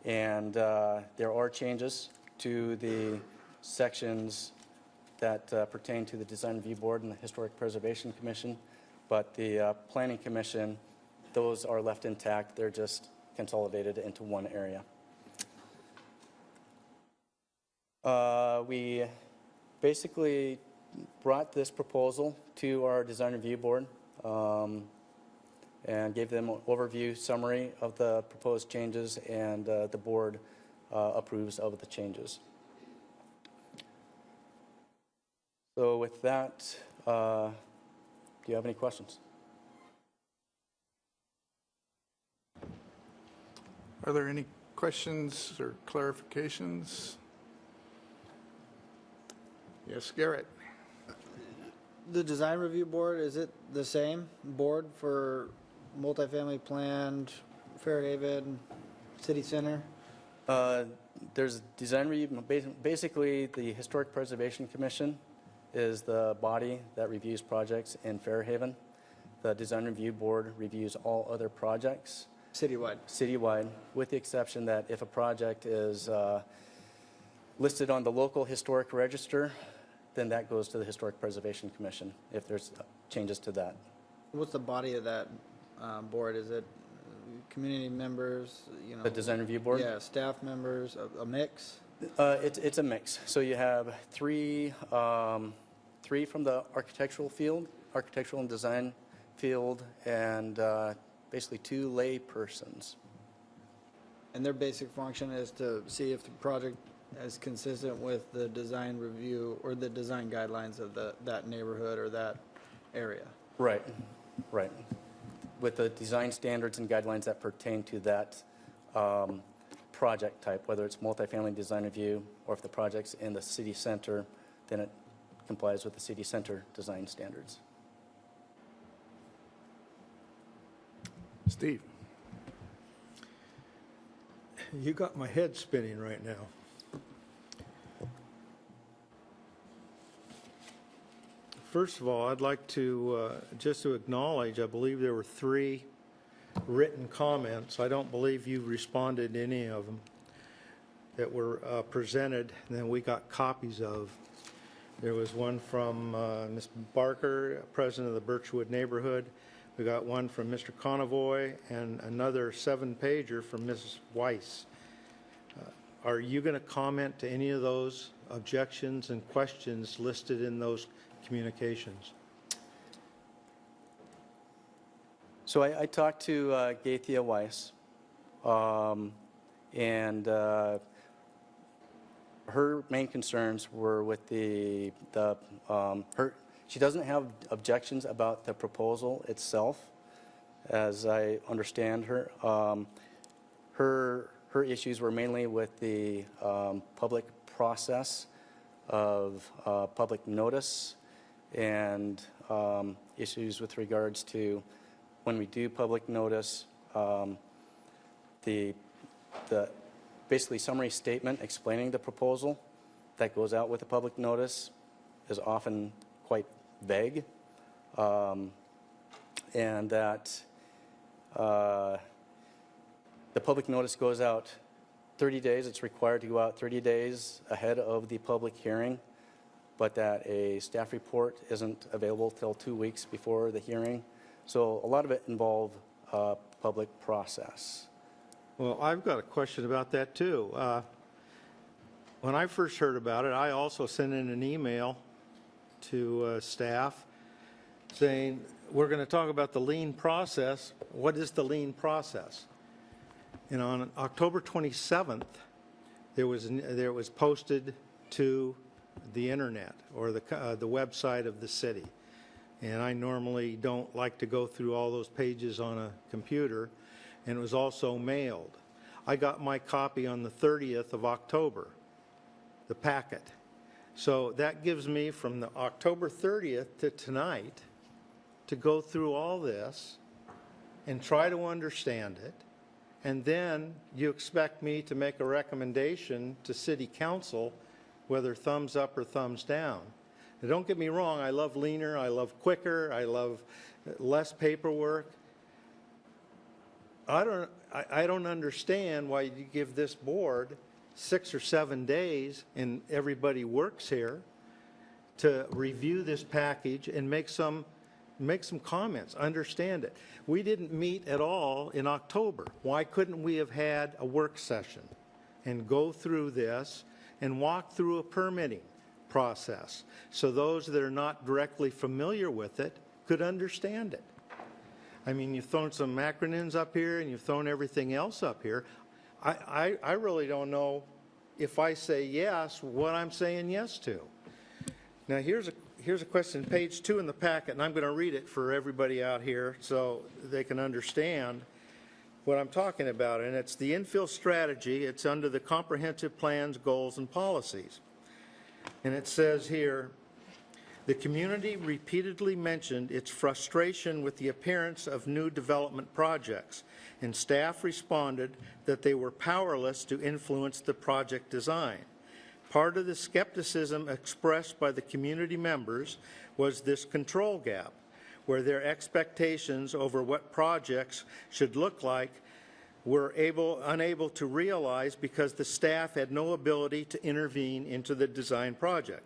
And there are changes to the sections that pertain to the Design Review Board and the Historic Preservation Commission. But the Planning Commission, those are left intact. They're just consolidated into one area. We basically brought this proposal to our Design Review Board and gave them an overview summary of the proposed changes, and the board approves of the changes. So with that, do you have any questions? Are there any questions or clarifications? Yes, Garrett. The design review board, is it the same board for multifamily planned, Fairhaven, city center? There's design review. Basically, the Historic Preservation Commission is the body that reviews projects in Fairhaven. The Design Review Board reviews all other projects. Citywide. Citywide, with the exception that if a project is listed on the local historic register, then that goes to the Historic Preservation Commission if there's changes to that. What's the body of that board? Is it community members, you know? The Design Review Board? Yeah, staff members, a mix? It's a mix. So you have three from the architectural field, architectural and design field, and basically 2 lay persons. And their basic function is to see if the project is consistent with the design review or the design guidelines of that neighborhood or that area. Right, right. With the design standards and guidelines that pertain to that project type, whether it's multifamily design review or if the project's in the city center, then it complies with the city center design standards. Steve? You got my head spinning right now. First of all, I'd like to just to acknowledge, I believe there were 3 written comments. I don't believe you responded to any of them that were presented, and then we got copies of. There was one from Ms. Barker, president of the Birchwood neighborhood. We got one from Mr. Convoy and another 7-pager from Mrs. Weiss. Are you going to comment to any of those objections and questions listed in those communications? So I talked to Gaithia Weiss, and her main concerns were with she doesn't have objections about the proposal itself, as I understand her. Her issues were mainly with the public process of public notice and issues with regards to when we do public notice, the basically summary statement explaining the proposal that goes out with the public notice is often quite vague, and that the public notice goes out 30 days. It's required to go out 30 days ahead of the public hearing, but that a staff report isn't available till 2 weeks before the hearing. So a lot of it involved public process. Well, I've got a question about that too. When I first heard about it, I also sent in an email to staff saying, we're going to talk about the lien process. What is the lien process? And on October 27th, there was posted to the internet or the website of the city. And I normally don't like to go through all those pages on a computer. And it was also mailed. I got my copy on the 30th of October, the packet. So that gives me from the October 30th to tonight to go through all this and try to understand it. And then you expect me to make a recommendation to City Council, whether thumbs up or thumbs down. Now, don't get me wrong, I love leaner, I love quicker, I love less paperwork. I don't understand why you give this board 6 or 7 days, and everybody works here, to review this package and make some comments, understand it. We didn't meet at all in October. Why couldn't we have had a work session and go through this and walk through a permitting process so those that are not directly familiar with it could understand it? I mean, you've thrown some acronyms up here and you've thrown everything else up here. I really don't know if I say yes, what I'm saying yes to. Now, here's a question, page 2 in the packet, and I'm going to read it for everybody out here so they can understand what I'm talking about. And it's the infill strategy. It's under the comprehensive plans, goals, and policies. And it says here, the community repeatedly mentioned its frustration with the appearance of new development projects, and staff responded that they were powerless to influence the project design. Part of the skepticism expressed by the community members was this control gap, where their expectations over what projects should look like were unable to realize because the staff had no ability to intervene into the design project.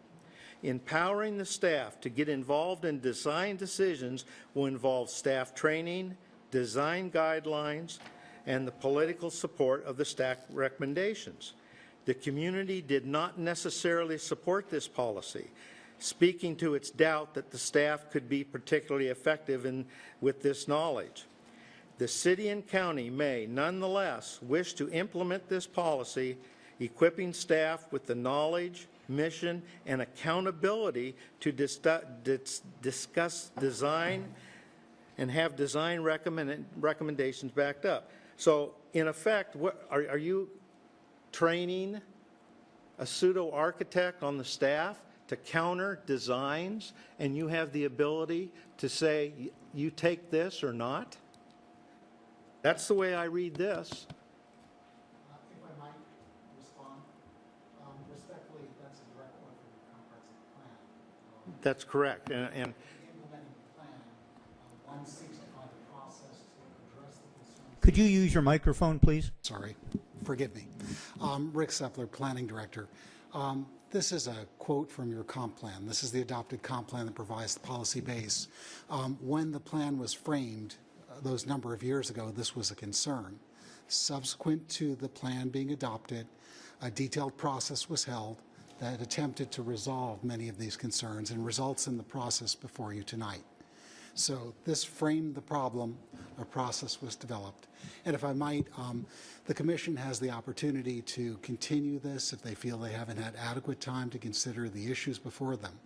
Empowering the staff to get involved in design decisions will involve staff training, design guidelines, and the political support of the staff recommendations. The community did not necessarily support this policy, speaking to its doubt that the staff could be particularly effective with this knowledge. The city and county may nonetheless wish to implement this policy, equipping staff with the knowledge, mission, and accountability to discuss design and have design recommendations backed up. So in effect, are you training a pseudo-architect on the staff to counter designs, and you have the ability to say, you take this or not? That's the way I read this. If I might respond, respectfully, that's a direct quote from the comprehensive plan. That's correct. And Implementing the plan, one seeks to find a process to address the concerns. Could you use your microphone, please? Sorry, forgive me. Rick Semler, Planning Director. This is a quote from your comp plan. This is the adopted comp plan that provides the policy base. When the plan was framed, those number of years ago, this was a concern. Subsequent to the plan being adopted, a detailed process was held that attempted to resolve many of these concerns and results in the process before you tonight. So this framed the problem, a process was developed. And if I might, the Commission has the opportunity to continue this if they feel they haven't had adequate time to consider the issues before them.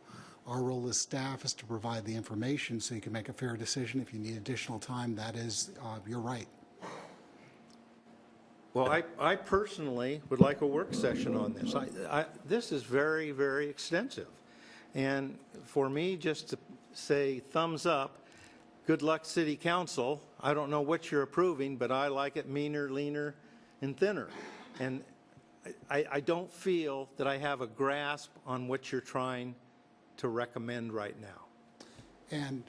Our role as staff is to provide the information so you can make a fair decision. If you need additional time, that is your right. well, I personally would like a work session on this. This is very, very extensive. And for me, just to say thumbs up, good luck, City Council. I don't know what you're approving, but I like it meaner, leaner, and thinner. And I don't feel that I have a grasp on what you're trying to recommend right now. And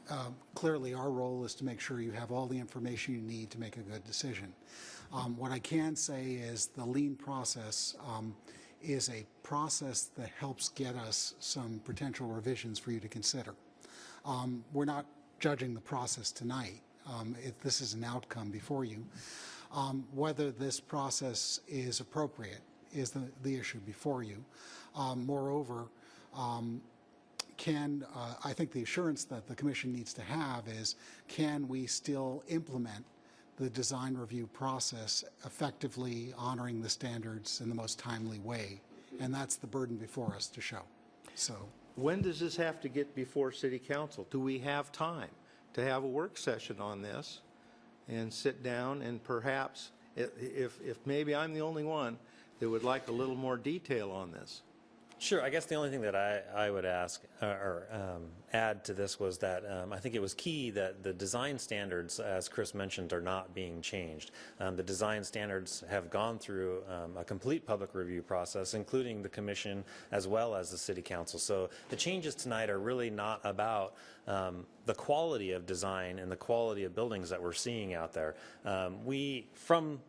clearly, our role is to make sure you have all the information you need to make a good decision. What I can say is the Lien process is a process that helps get us some potential revisions for you to consider. We're not judging the process tonight. If this is an outcome before you. Whether this process is appropriate is the issue before you. Moreover, I think the assurance that the Commission needs to have is, can we still implement the design review process effectively honoring the standards in the most timely way? And that's the burden before us to show. So, when does this have to get before City Council? Do we have time to have a work session on this and sit down and perhaps, if maybe I'm the only one that would like a little more detail on this? Sure. I guess the only thing that I would ask or add to this was that I think it was key that the design standards, as Chris mentioned, are not being changed. The design standards have gone through a complete public review process, including the Commission as well as the City Council. So the changes tonight are really not about the quality of design and the quality of buildings that we're seeing out there. From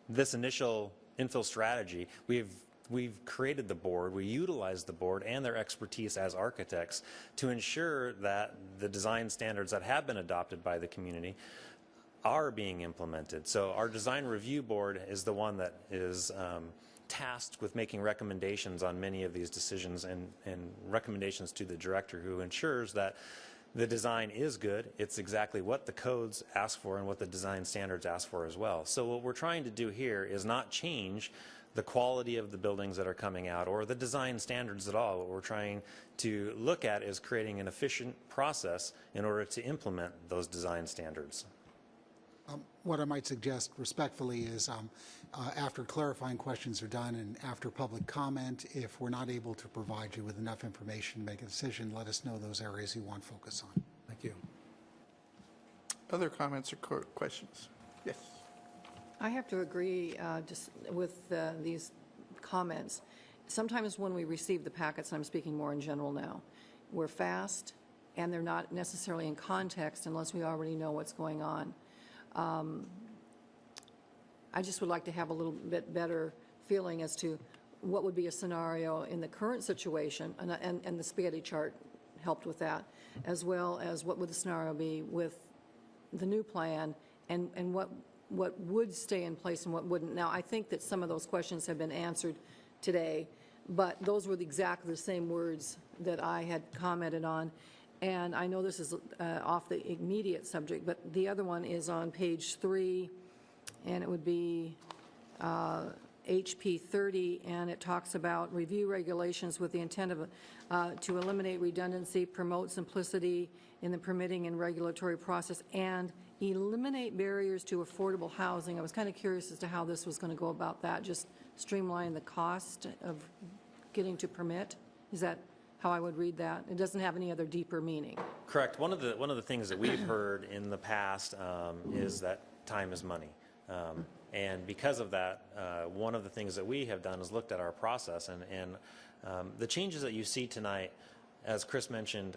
this initial infill strategy, we've created the board, we utilized the board and their expertise as architects to ensure that the design standards that have been adopted by the community are being implemented. So our design review board is the one that is tasked with making recommendations on many of these decisions and recommendations to the director, who ensures that the design is good. It's exactly what the codes ask for and what the design standards ask for as well. So what we're trying to do here is not change the quality of the buildings that are coming out or the design standards at all. What we're trying to look at is creating an efficient process in order to implement those design standards. what I might suggest respectfully is after clarifying questions are done and after public comment, if we're not able to provide you with enough information to make a decision, let us know those areas you want focus on. Thank you. Other comments or questions? Yes. I have to agree just with these comments. Sometimes when we receive the packets, and I'm speaking more in general now, we're fast and they're not necessarily in context unless we already know what's going on. I just would like to have a little bit better feeling as to what would be a scenario in the current situation, and the spaghetti chart helped with that, as well as what would the scenario be with the new plan, and what would stay in place and what wouldn't. Now, I think that some of those questions have been answered today, but those were exactly the same words that I had commented on. And I know this is off the immediate subject, but the other one is on page 3, and it would be HP 30, and it talks about review regulations with the intent of to eliminate redundancy, promote simplicity in the permitting and regulatory process, and eliminate barriers to affordable housing. I was kind of curious as to how this was going to go about that, just streamline the cost of getting to permit. Is that how I would read that? It doesn't have any other deeper meaning. Correct. One of the things that we've heard in the past is that time is money. And because of that, one of the things that we have done is looked at our process, and the changes that you see tonight, as Chris mentioned,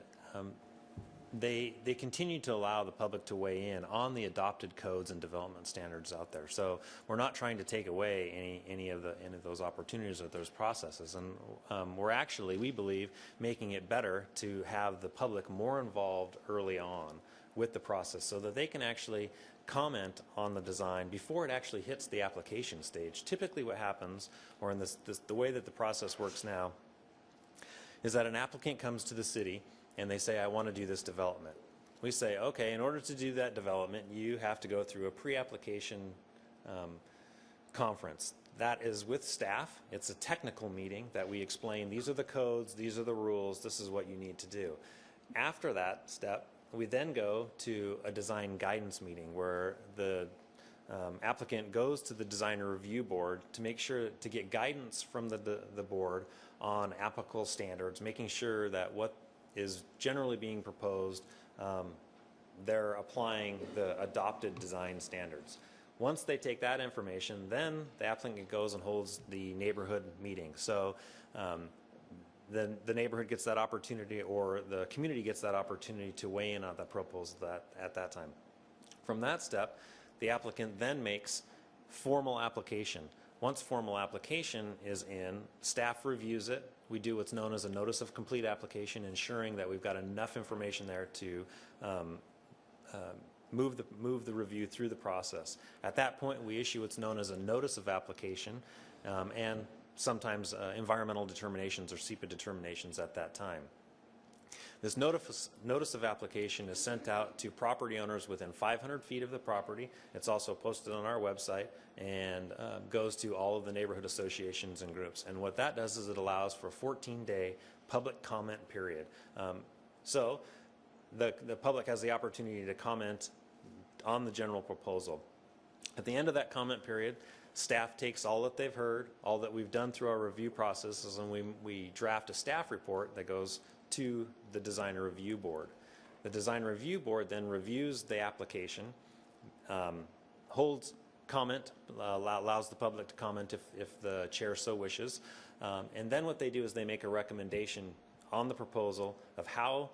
they continue to allow the public to weigh in on the adopted codes and development standards out there. So we're not trying to take away any of those opportunities or those processes, and we're actually, we believe, making it better to have the public more involved early on with the process, so that they can actually comment on the design before it actually hits the application stage. Typically what happens, or in the way that the process works now, is that an applicant comes to the city and they say, I want to do this development. We say, okay, in order to do that development, you have to go through a pre-application conference. That is with staff. It's a technical meeting that we explain, these are the codes, these are the rules, this is what you need to do. After that step, we then go to a design guidance meeting where the applicant goes to the designer review board to make sure to get guidance from the board on applicable standards, making sure that what is generally being proposed, they're applying the adopted design standards. Once they take that information, then the applicant goes and holds the neighborhood meeting. So then the neighborhood gets that opportunity, or the community gets that opportunity to weigh in on the proposal at that time. From that step, the applicant then makes formal application. Once formal application is in, staff reviews it. We do what's known as a notice of complete application, ensuring that we've got enough information there to move the review through the process. At that point, we issue what's known as a notice of application, and sometimes environmental determinations or SEPA determinations at that time. This notice of application is sent out to property owners within 500 feet of the property. It's also posted on our website and goes to all of the neighborhood associations and groups. And what that does is it allows for a 14-day public comment period. So the public has the opportunity to comment on the general proposal. At the end of that comment period, staff takes all that they've heard, all that we've done through our review processes, and we draft a staff report that goes to the designer review board. The design review board then reviews the application, holds comment, allows the public to comment if the chair so wishes, and then what they do is they make a recommendation on the proposal of how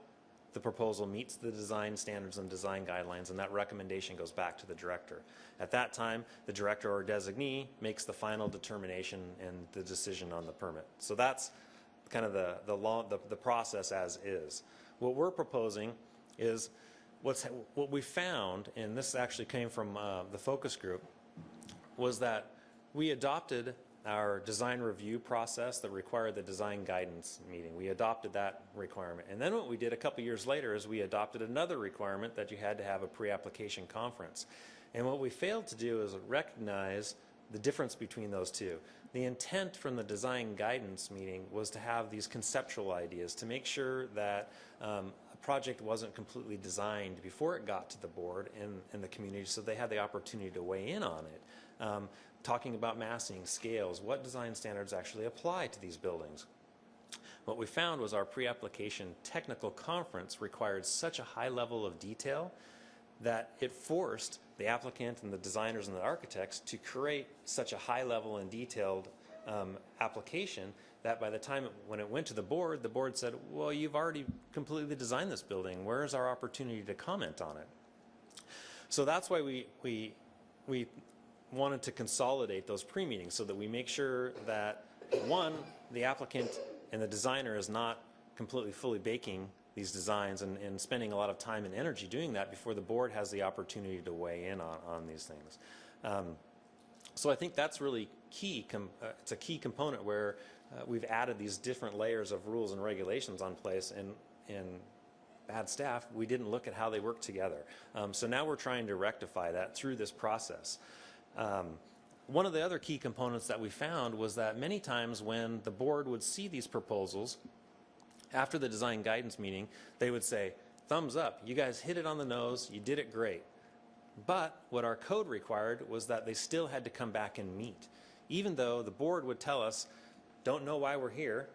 the proposal meets the design standards and design guidelines, and that recommendation goes back to the director. At that time, the director or designee makes the final determination and the decision on the permit. So that's kind of the process as is. What we're proposing is what we found, and this actually came from the focus group, was that we adopted our design review process that required the design guidance meeting. We adopted that requirement. And then what we did a couple years later is we adopted another requirement that you had to have a pre-application conference. And what we failed to do is recognize the difference between those two. The intent from the design guidance meeting was to have these conceptual ideas, to make sure that a project wasn't completely designed before it got to the board and the community, so they had the opportunity to weigh in on it. Talking about massing, scales, what design standards actually apply to these buildings. What we found was our pre-application technical conference required such a high level of detail that it forced the applicant and the designers and the architects to create such a high level and detailed application that by the time when it went to the board said, well, you've already completely designed this building. Where is our opportunity to comment on it? So that's why wanted to consolidate those pre-meetings so that we make sure that, one, the applicant and the designer is not completely fully baking these designs and spending a lot of time and energy doing that before the board has the opportunity to weigh in on these things. So I think that's really key. It's a key component where we've added these different layers of rules and regulations on place, and bad staff, we didn't look at how they work together. So now we're trying to rectify that through this process. One of the other key components that we found was that many times when the board would see these proposals, after the design guidance meeting, they would say, thumbs up, you guys hit it on the nose, you did it great. But what our code required was that they still had to come back and meet. Even though the board would tell us, don't know why we're here,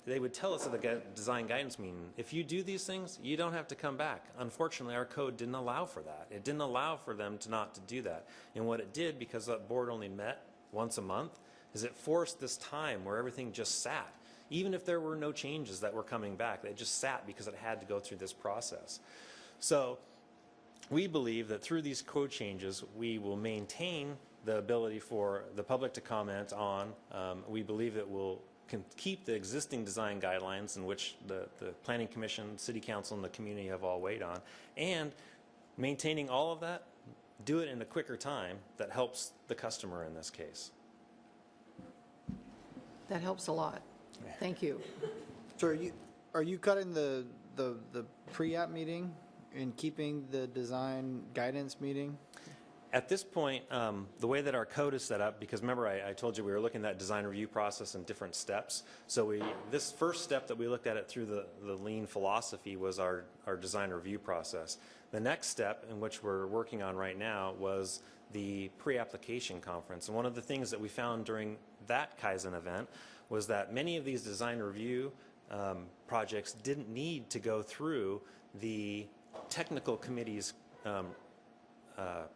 they would tell us at the design guidance meeting, if you do these things, you don't have to come back. Unfortunately, our code didn't allow for that. It didn't allow for them not to do that. And what it did, because that board only met once a month, is it forced this time where everything just sat. Even if there were no changes that were coming back, it just sat because it had to go through this process. So we believe that through these code changes, we will maintain the ability for the public to comment on. We believe it will keep the existing design guidelines in which the Planning Commission, City Council, and the community have all weighed on, and maintaining all of that, do it in a quicker time that helps the customer in this case. That helps a lot. Thank you. So are you cutting the pre-app meeting and keeping the design guidance meeting? At this point, the way that our code is set up, because remember I told you we were looking at that design review process in different steps. So this first step that we looked at it through the Lien philosophy was our design review process. The next step, in which we're working on right now, was the pre-application conference. And one of the things that we found during that Kaizen event was that many of these design review projects didn't need to go through the technical committee's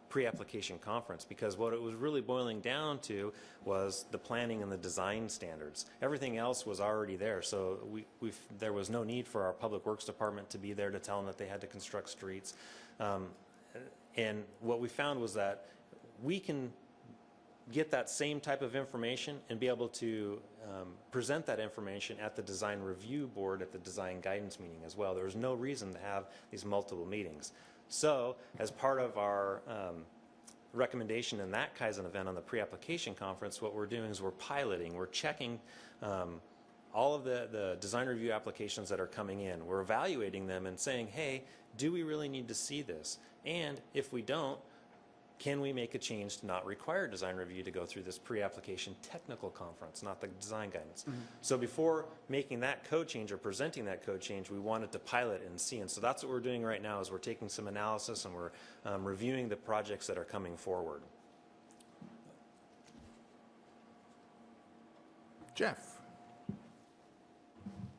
pre-application conference, because what it was really boiling down to was the planning and the design standards. Everything else was already there, so there was no need for our Public Works Department to be there to tell them that they had to construct streets. And what we found was that we can get that same type of information and be able to present that information at the design review board at the design guidance meeting as well. There was no reason to have these multiple meetings. So as part of our recommendation in that Kaizen event on the pre-application conference, what we're doing is we're piloting, we're checking all of the design review applications that are coming in. We're evaluating them and saying, hey, do we really need to see this? And if we don't, can we make a change to not require design review to go through this pre-application technical conference, not the design guidance? Mm-hmm. So before making that code change or presenting that code change, we wanted to pilot and see. And so that's what we're doing right now, is we're taking some analysis and we're reviewing the projects that are coming forward. Jeff.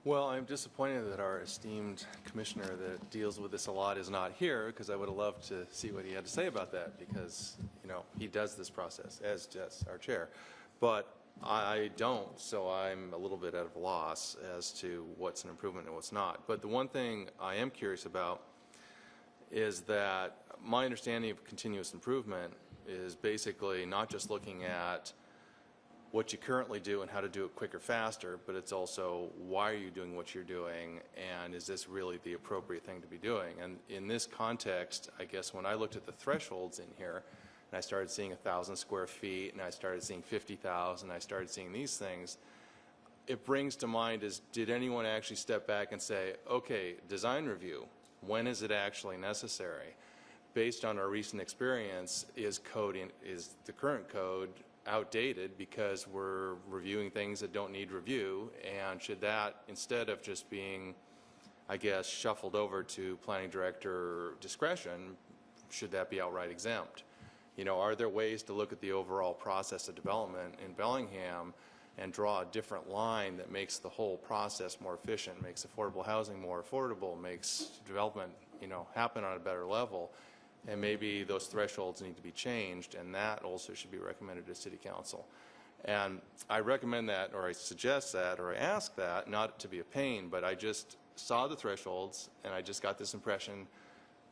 Well, I'm disappointed that our esteemed commissioner that deals with this a lot is not here, because I would have loved to see what he had to say about that, because, you know, he does this process, as does our chair. But I don't, so I'm a little bit at a loss as to what's an improvement and what's not. But the one thing I am curious about is that my understanding of continuous improvement is basically not just looking at what you currently do and how to do it quicker, faster, but it's also why are you doing what you're doing, and is this really the appropriate thing to be doing? And in this context, I guess when I looked at the thresholds in here, and I started seeing 1,000 square feet, and I started seeing 50,000, I started seeing these things, it brings to mind is, did anyone actually step back and say, okay, design review, when is it actually necessary? Based on our recent experience, is the current code outdated because we're reviewing things that don't need review, and should that, instead of just being, I guess, shuffled over to planning director discretion, should that be outright exempt? You know, are there ways to look at the overall process of development in Bellingham and draw a different line that makes the whole process more efficient, makes affordable housing more affordable, makes development, you know, happen on a better level? And maybe those thresholds need to be changed, and that also should be recommended to City Council. And I recommend that, or I suggest that, or I ask that, not to be a pain, but I just saw the thresholds, and I just got this impression,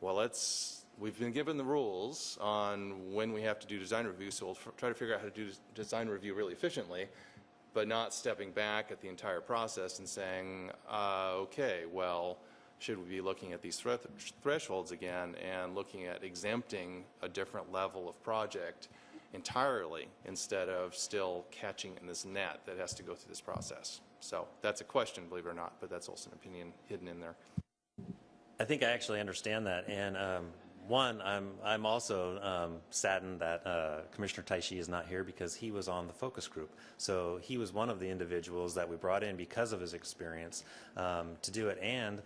well, let's we've been given the rules on when we have to do design review, so we'll try to figure out how to do design review really efficiently, but not stepping back at the entire process and saying, okay, well, should we be looking at these thresholds again and looking at exempting a different level of project entirely instead of still catching in this net that has to go through this process? So that's a question, believe it or not, but that's also an opinion hidden in there. I think I actually understand that, and one, I'm also saddened that Commissioner Taishi is not here because he was on the focus group. So he was one of the individuals that we brought in because of his experience to do it, and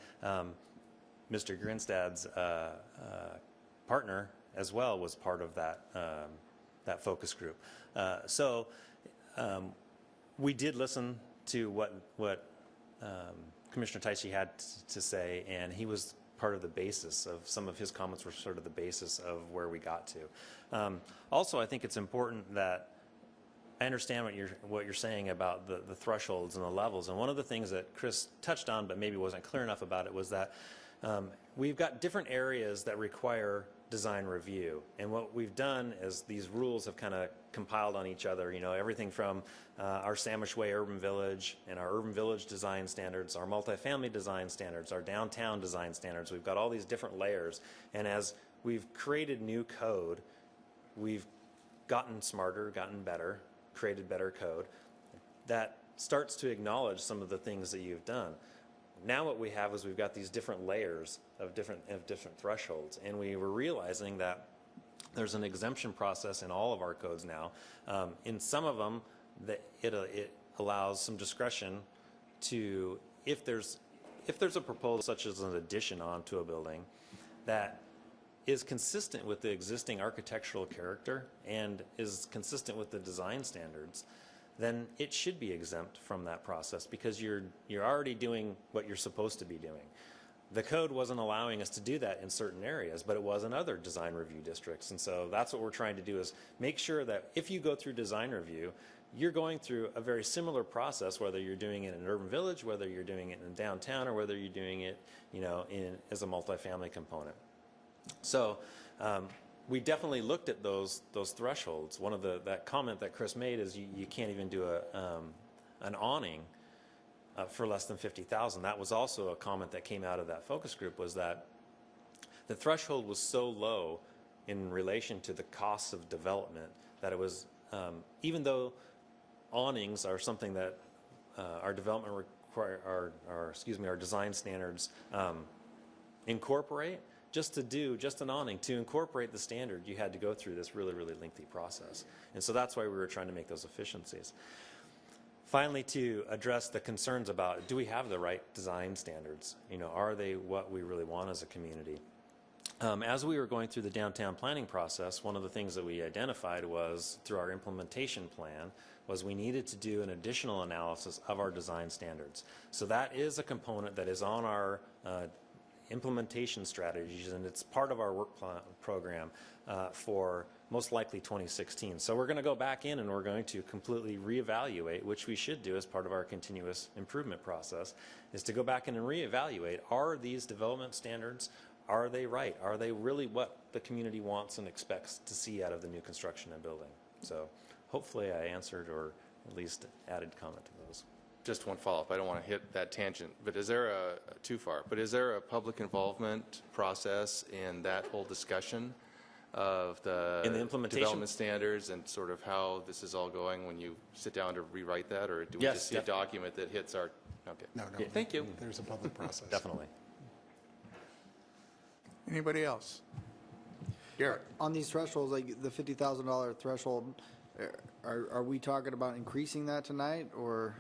Mr. Grinstad's partner as well was part of that that focus group. So we did listen to what Commissioner Taishi had to say, and he was part of the basis of some of his comments were sort of the basis of where we got to. Also, I think it's important that I understand what you're saying about the thresholds and the levels. And one of the things that Chris touched on, but maybe wasn't clear enough about it, was that we've got different areas that require design review. And what we've done is these rules have kind of compiled on each other. You know, everything from our Sandwich Way Urban Village and our Urban Village design standards, our multifamily design standards, our downtown design standards. We've got all these different layers. And as we've created new code, we've gotten smarter, gotten better, created better code that starts to acknowledge some of the things that you've done. Now what we have is we've got these different layers of different thresholds, and we were realizing that there's an exemption process in all of our codes now. In some of them, it allows some discretion to, if there's a proposal such as an addition onto a building that is consistent with the existing architectural character and is consistent with the design standards, then it should be exempt from that process because you're already doing what you're supposed to be doing. The code wasn't allowing us to do that in certain areas, but it was in other design review districts. And so that's what we're trying to do, is make sure that if you go through design review, you're going through a very similar process, whether you're doing it in an urban village, whether you're doing it in downtown, or whether you're doing it, you know, as a multifamily component. So we definitely looked at those thresholds. One of that comment that Chris made is you can't even do an awning for less than $50,000. That was also a comment that came out of that focus group, was that the threshold was so low in relation to the costs of development that it was, even though awnings are something that our development require, our design standards incorporate. Just an awning, to incorporate the standard, you had to go through this really, really lengthy process. And so that's why we were trying to make those efficiencies. Finally, to address the concerns about, do we have the right design standards? You know, are they what we really want as a community? As we were going through the downtown planning process, one of the things that we identified was, through our implementation plan, was we needed to do an additional analysis of our design standards. So that is a component that is on our implementation strategies, and it's part of our work program for most likely 2016. So we're going to go back in and we're going to completely reevaluate, which we should do as part of our continuous improvement process, is to go back in and reevaluate, are these development standards, are they right? Are they really what the community wants and expects to see out of the new construction and building? So hopefully I answered, or at least added comment to those. Just one follow-up. I don't want to hit that tangent, but is there too far? But is there a public involvement process in that whole discussion of the implementation development standards and sort of how this is all going when you sit down to rewrite that, or do we just see a document that hits our? Okay. No. Yeah. Thank you. There's a public process. Definitely. Anybody else? Garrett. On these thresholds, like the $50,000 threshold, are we talking about increasing that tonight, or?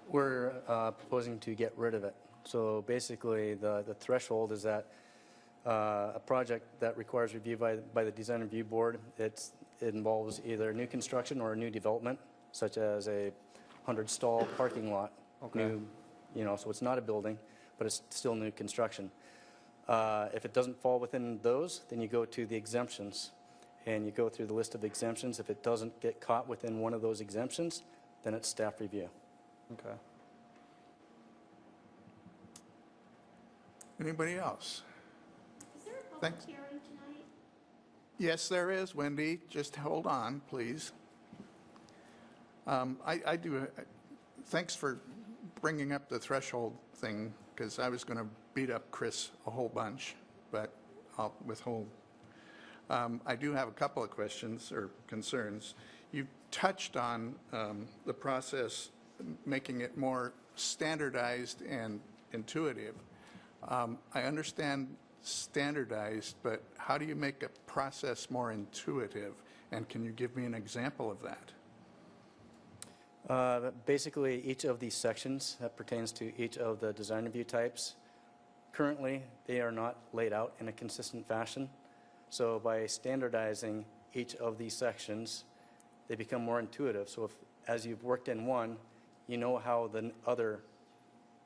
We're proposing to get rid of it. So basically, the threshold is that a project that requires review by the Design Review Board, it involves either new construction or a new development, such as a 100-stall parking lot. Okay. New, so it's not a building, but it's still new construction. If it doesn't fall within those, then you go to the exemptions, and you go through the list of exemptions. If it doesn't get caught within one of those exemptions, then it's staff review. Okay. Anybody else? Thanks. hearing tonight? Yes, there is, Wendy. Just hold on, please. I do, thanks for bringing up the threshold thing, because I was going to beat up Chris a whole bunch, but I'll withhold. I do have a couple of questions or concerns. You touched on the process, making it more standardized and intuitive. I understand standardized, but how do you make a process more intuitive? And can you give me an example of that? Basically, each of these sections that pertains to each of the design review types, currently they are not laid out in a consistent fashion. So by standardizing each of these sections, they become more intuitive. So if, as you've worked in one, you know how the other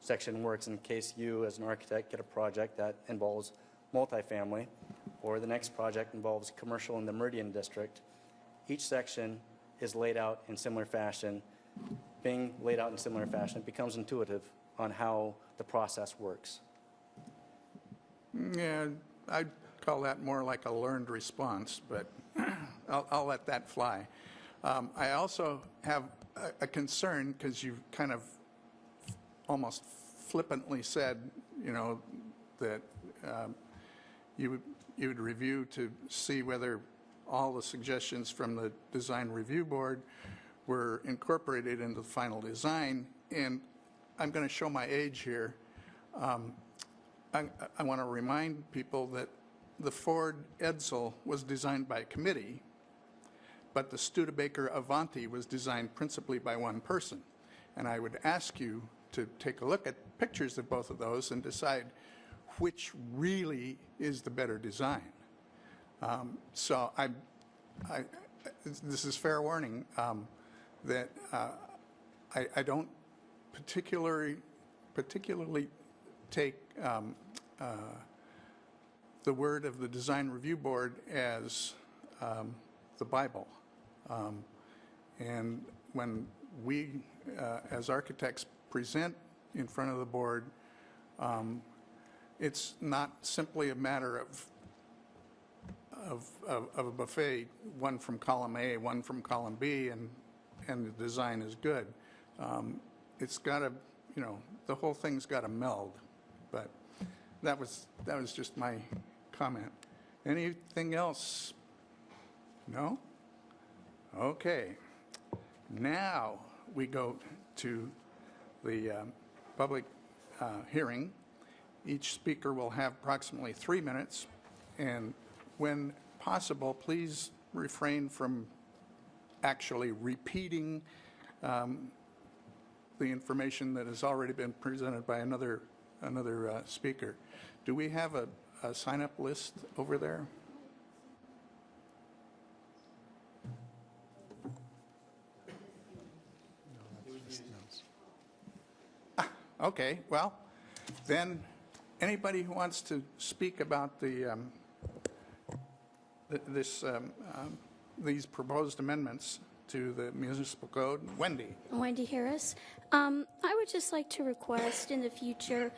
section works in case you, as an architect, get a project that involves multifamily, or the next project involves commercial in the Meridian District. Each section is laid out in similar fashion. Being laid out in similar fashion, it becomes intuitive on how the process works. Yeah, I'd call that more like a learned response, but I'll let that fly. I also have a concern, because you kind of almost flippantly said, you know, that you would review to see whether all the suggestions from the design review board were incorporated into the final design. And I'm going to show my age here. I want to remind people that the Ford Edsel was designed by a committee, but the Studebaker Avanti was designed principally by one person. And I would ask you to take a look at pictures of both of those and decide which really is the better design. So this is fair warning that I don't particularly take the word of the design review board as the Bible. And when we, as architects, present in front of the board, it's not simply a matter of a buffet, one from column A, one from column B, and the design is good. It's got to, you know, the whole thing's got to meld. But that was just my comment. Anything else? No? Okay. Now we go to the public hearing. Each speaker will have approximately 3 minutes, and when possible, please refrain from actually repeating the information that has already been presented by another speaker. Do we have a sign-up list over there? Okay, well, then anybody who wants to speak about these proposed amendments to the municipal code, Wendy. Wendy Harris. I would just like to request in the future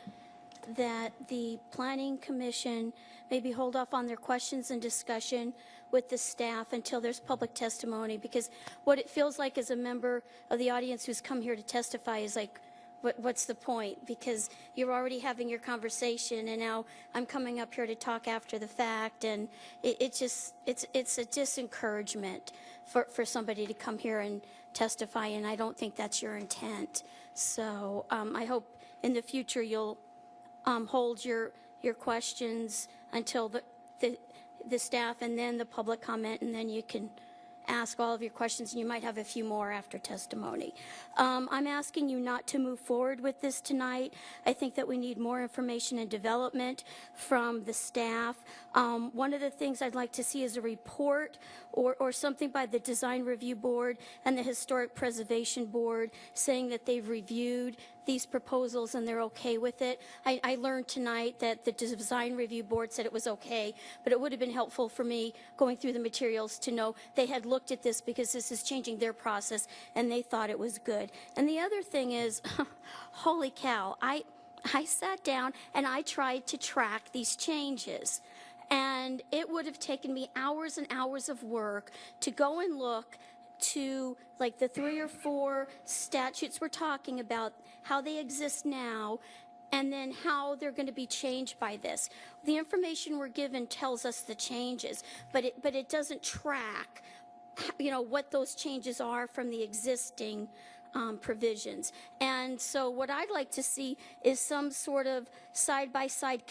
that the Planning Commission maybe hold off on their questions and discussion with the staff until there's public testimony, because what it feels like as a member of the audience who's come here to testify is like, what's the point? Because you're already having your conversation, and now I'm coming up here to talk after the fact, and it's a disencouragement for somebody to come here and testify, and I don't think that's your intent. So I hope in the future you'll hold your questions until the staff and then the public comment, and then you can ask all of your questions, and you might have a few more after testimony. I'm asking you not to move forward with this tonight. I think that we need more information and development from the staff. One of the things I'd like to see is a report or something by the Design Review Board and the Historic Preservation Board saying that they've reviewed these proposals and they're okay with it. I learned tonight that the Design Review Board said it was okay, but it would have been helpful for me going through the materials to know they had looked at this because this is changing their process and they thought it was good. And the other thing is, holy cow, I sat down and I tried to track these changes. And it would have taken me hours and hours of work to go and look to like the 3 or 4 statutes we're talking about, how they exist now, and then how they're going to be changed by this. The information we're given tells us the changes, but it doesn't track, what those changes are from the existing provisions. And so what I'd like to see is some sort of side-by-side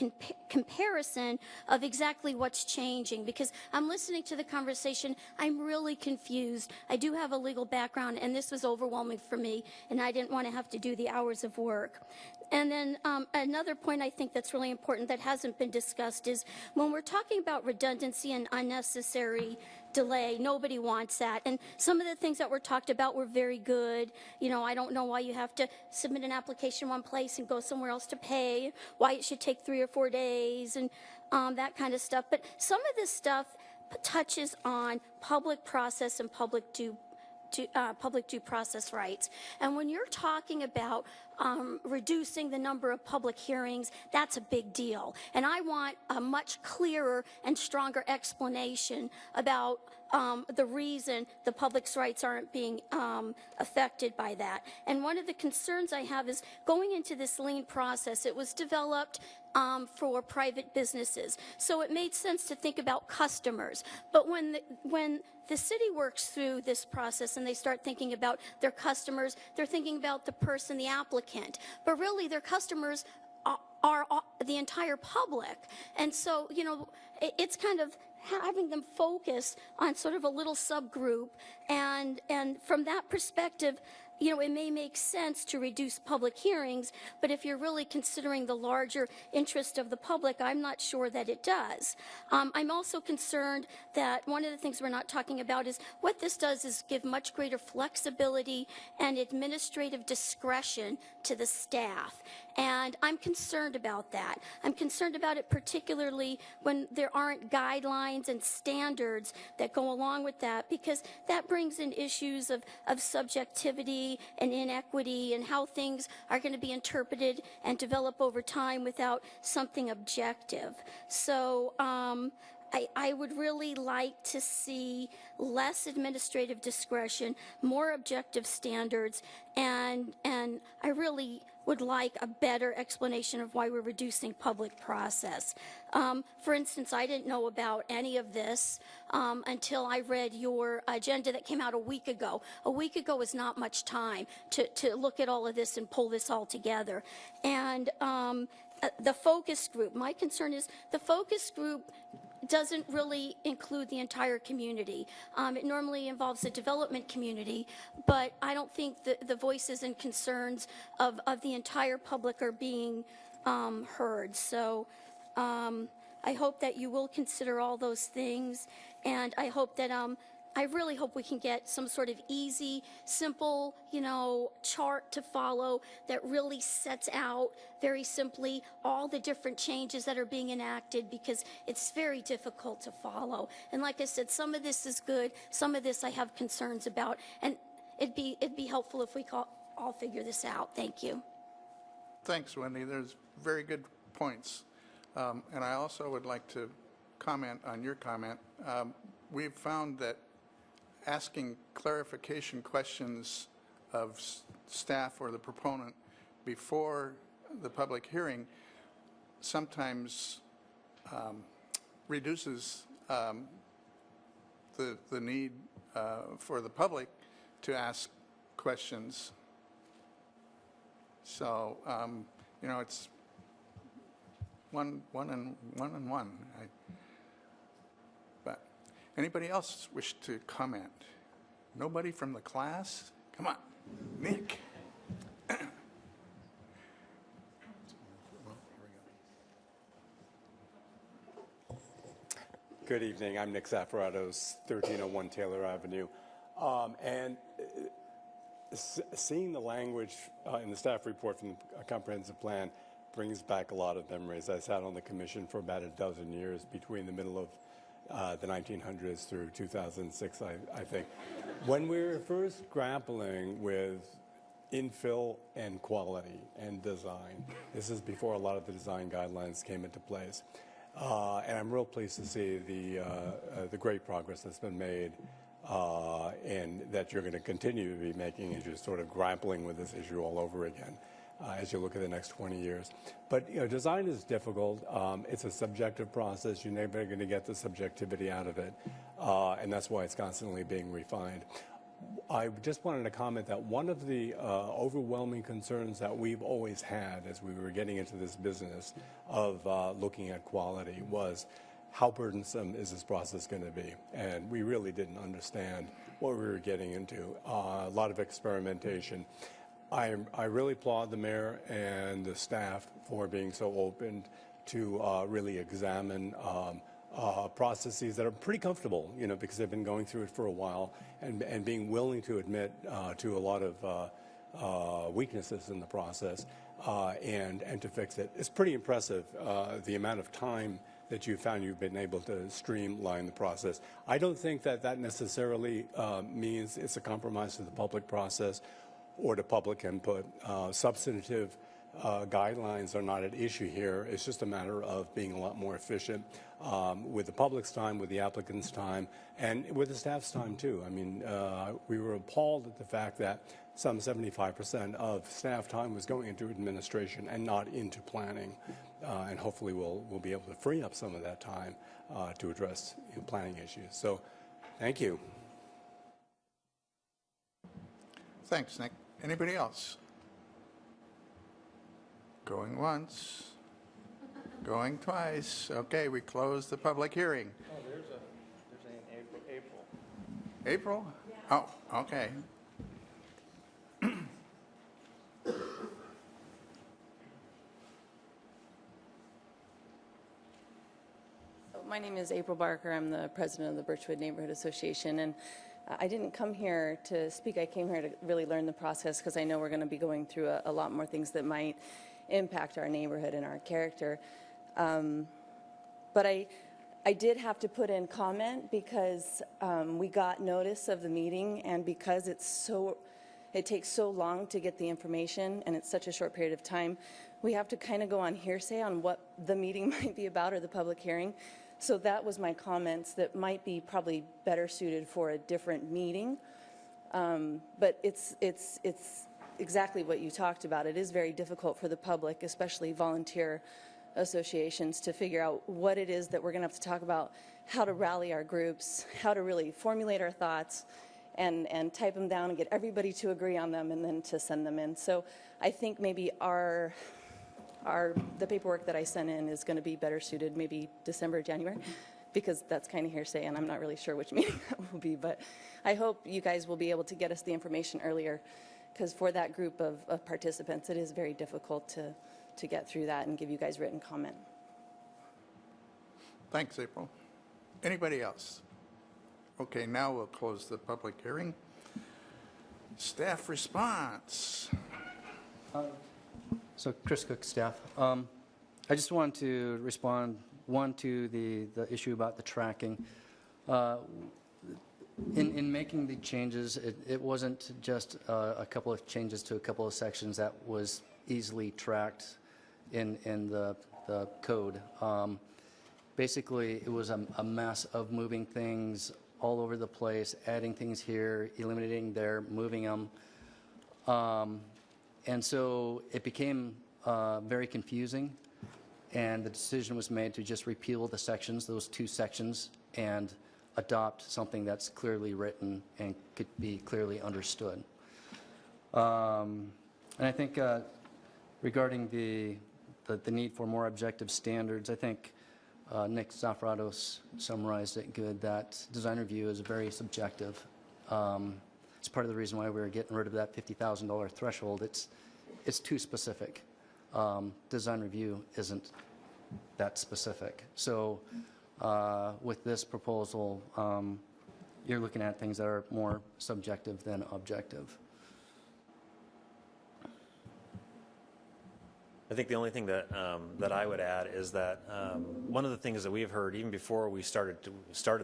comparison of exactly what's changing, because I'm listening to the conversation, I'm really confused. I do have a legal background, and this was overwhelming for me, and I didn't want to have to do the hours of work. And then another point I think that's really important that hasn't been discussed is when we're talking about redundancy and unnecessary delay, nobody wants that. And some of the things that were talked about were very good. I don't know why you have to submit an application one place and go somewhere else to pay, why it should take 3 or 4 days, and that kind of stuff. But some of this stuff touches on public process and public due process rights. And when you're talking about reducing the number of public hearings, that's a big deal. And I want a much clearer and stronger explanation about the reason the public's rights aren't being affected by that. And one of the concerns I have is going into this lien process, it was developed for private businesses. So it made sense to think about customers. But when the city works through this process and they start thinking about their customers, they're thinking about the person, the applicant. But really, their customers are the entire public. And so, it's kind of having them focus on sort of a little subgroup. And from that perspective, it may make sense to reduce public hearings, but if you're really considering the larger interest of the public, I'm not sure that it does. I'm also concerned that one of the things we're not talking about is what this does is give much greater flexibility and administrative discretion to the staff. And I'm concerned about that. I'm concerned about it particularly when there aren't guidelines and standards that go along with that, because that brings in issues of subjectivity and inequity and how things are going to be interpreted and develop over time without something objective. So I would really like to see less administrative discretion, more objective standards, and I really would like a better explanation of why we're reducing public process. For instance, I didn't know about any of this until I read your agenda that came out a week ago. A week ago is not much time to look at all of this and pull this all together. And the focus group, my concern is the focus group doesn't really include the entire community. It normally involves the development community, but I don't think the voices and concerns of the entire public are being heard. So I hope that you will consider all those things, and I hope that I really hope we can get some sort of easy, simple, chart to follow that really sets out very simply all the different changes that are being enacted, because it's very difficult to follow. And like I said, some of this is good, some of this I have concerns about, and it'd be helpful if we all figure this out. Thank you. Thanks, Wendy. There's very good points. And I also would like to comment on your comment. We've found that asking clarification questions of staff or the proponent before the public hearing sometimes reduces the need for the public to ask questions. So, it's one and one. But anybody else wish to comment? Nobody from the class? Come on, Nick. Good evening. I'm Nick Zaffaratos, 1301 Taylor Avenue. Seeing the language in the staff report from the comprehensive plan brings back a lot of memories. I sat on the commission for about a dozen years between the middle of the 1900s through 2006, I think. When we were first grappling with infill and quality and design, this is before a lot of the design guidelines came into place. And I'm real pleased to see the great progress that's been made and that you're going to continue to be making as you're sort of grappling with this issue all over again as you look at the next 20 years. But, design is difficult. It's a subjective process. You're never going to get the subjectivity out of it. And that's why it's constantly being refined. I just wanted to comment that one of the overwhelming concerns that we've always had as we were getting into this business of looking at quality was how burdensome is this process going to be? And we really didn't understand what we were getting into. A lot of experimentation. I really applaud the mayor and the staff for being so open to really examine processes that are pretty comfortable, because they've been going through it for a while, and being willing to admit to a lot of weaknesses in the process and to fix it. It's pretty impressive, the amount of time that you found you've been able to streamline the process. I don't think that necessarily means it's a compromise to the public process or to public input. Substantive guidelines are not at issue here. It's just a matter of being a lot more efficient with the public's time, with the applicant's time, and with the staff's time too. I mean, we were appalled at the fact that some 75% of staff time was going into administration and not into planning. And hopefully we'll be able to free up some of that time to address planning issues. So thank you. Thanks, Nick. Anybody else? Going once, going twice. Okay, we close the public hearing. Oh, there's an April. April? Oh, okay. My name is April Barker. I'm the president of the Birchwood Neighborhood Association, and I didn't come here to speak. I came here to really learn the process because I know we're going to be going through a lot more things that might impact our neighborhood and our character. But I did have to put in comment because we got notice of the meeting, and because it takes so long to get the information and it's such a short period of time, we have to kind of go on hearsay on what the meeting might be about or the public hearing. So that was my comments that might be probably better suited for a different meeting. But it's exactly what you talked about. It is very difficult for the public, especially volunteer associations, to figure out what it is that we're going to have to talk about, how to rally our groups, how to really formulate our thoughts, and type them down and get everybody to agree on them and then to send them in. So I think maybe the paperwork that I sent in is going to be better suited maybe December, January, because that's kind of hearsay and I'm not really sure which meeting that will be. But I hope you guys will be able to get us the information earlier, because for that group of participants, it is very difficult to get through that and give you guys written comment. Thanks, April. Anybody else? Okay, now we'll close the public hearing. Staff response. So Chris Cook, staff. I just wanted to respond, one, to the issue about the tracking. In making the changes, it wasn't just a couple of changes to a couple of sections that was easily tracked in the code. Basically, it was a mess of moving things all over the place, adding things here, eliminating there, moving them. And so it became very confusing, and the decision was made to just repeal the sections, those two sections, and adopt something that's clearly written and could be clearly understood. And I think regarding the need for more objective standards, I think Nick Zafrados summarized it good, that design review is very subjective. It's part of the reason why we were getting rid of that $50,000 threshold. It's too specific. Design review isn't that specific. So with this proposal, you're looking at things that are more subjective than objective. I think the only thing that I would add is that one of the things that we've heard even before we started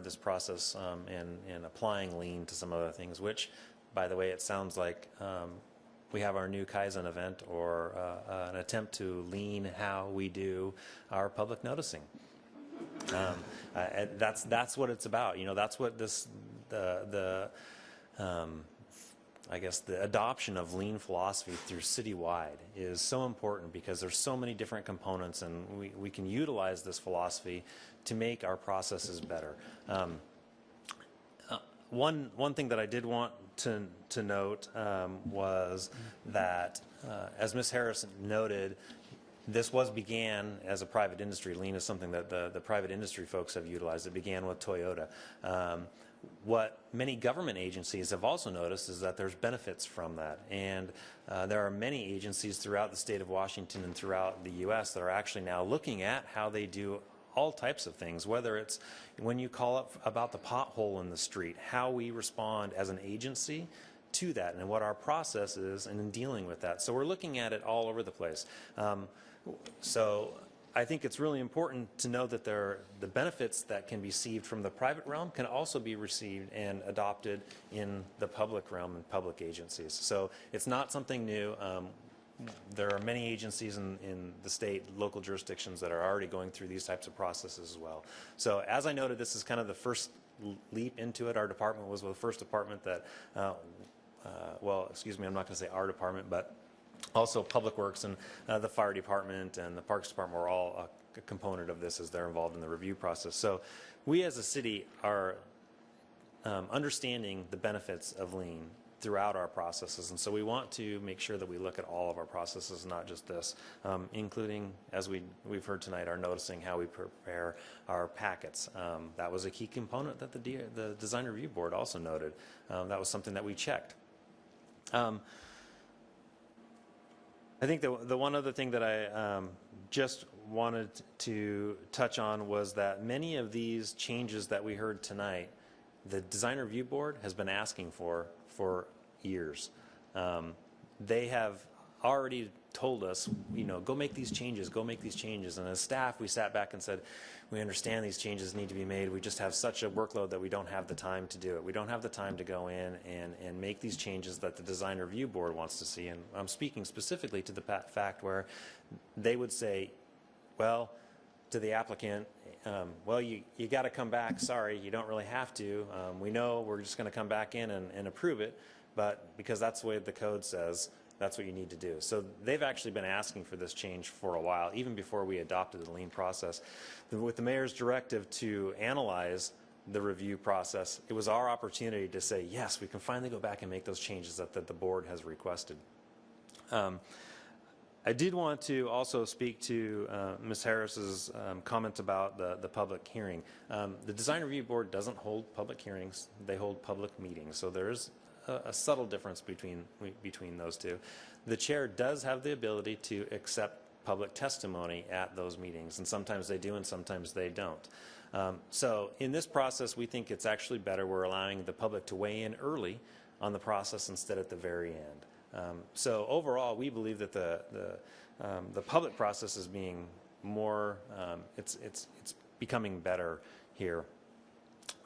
this process in applying Lien to some other things, which, by the way, it sounds like we have our new Kaizen event or an attempt to Lien how we do our public noticing. That's what it's about. You know, that's what this I guess the adoption of Lien philosophy through citywide is so important, because there's so many different components, and we can utilize this philosophy to make our processes better. One thing that I did want to note was that, as Ms. Harris noted, this began as a private industry. Lien is something that the private industry folks have utilized. It began with Toyota. What many government agencies have also noticed is that there's benefits from that. And there are many agencies throughout the state of Washington and throughout the U.S. that are actually now looking at how they do all types of things, whether it's when you call up about the pothole in the street, how we respond as an agency to that and what our process is in dealing with that. So we're looking at it all over the place. So I think it's really important to know that the benefits that can be received from the private realm can also be received and adopted in the public realm and public agencies. So it's not something new. There are many agencies in the state, local jurisdictions that are already going through these types of processes as well. So as I noted, this is kind of the first leap into it. Our department was the first department that, well, excuse me, I'm not going to say our department, but also Public Works and the Fire Department and the Parks Department were all a component of this as they're involved in the review process. So we as a city are understanding the benefits of Lien throughout our processes, and so we want to make sure that we look at all of our processes, not just this, including, as we've heard tonight, our noticing how we prepare our packets. That was a key component that the Design Review Board also noted. That was something that we checked. I think the one other thing that I just wanted to touch on was that many of these changes that we heard tonight, the Design Review Board has been asking for years. They have already told us, you know, go make these changes, go make these changes. And as staff, we sat back and said, we understand these changes need to be made. We just have such a workload that we don't have the time to do it. We don't have the time to go in and make these changes that the Design Review Board wants to see. And I'm speaking specifically to the fact where they would say, well, to the applicant, well, you got to come back. Sorry, you don't really have to. We know we're just going to come back in and approve it, but because that's the way the code says, that's what you need to do. So they've actually been asking for this change for a while, even before we adopted the Lien process. With the mayor's directive to analyze the review process, it was our opportunity to say, yes, we can finally go back and make those changes that the board has requested. I did want to also speak to Ms. Harris's comment about the public hearing. The Design Review Board doesn't hold public hearings. They hold public meetings. So there's a subtle difference between those two. The chair does have the ability to accept public testimony at those meetings, and sometimes they do and sometimes they don't. So in this process, we think it's actually better we're allowing the public to weigh in early on the process instead at the very end. So overall, we believe that the public process is being more, it's becoming better here.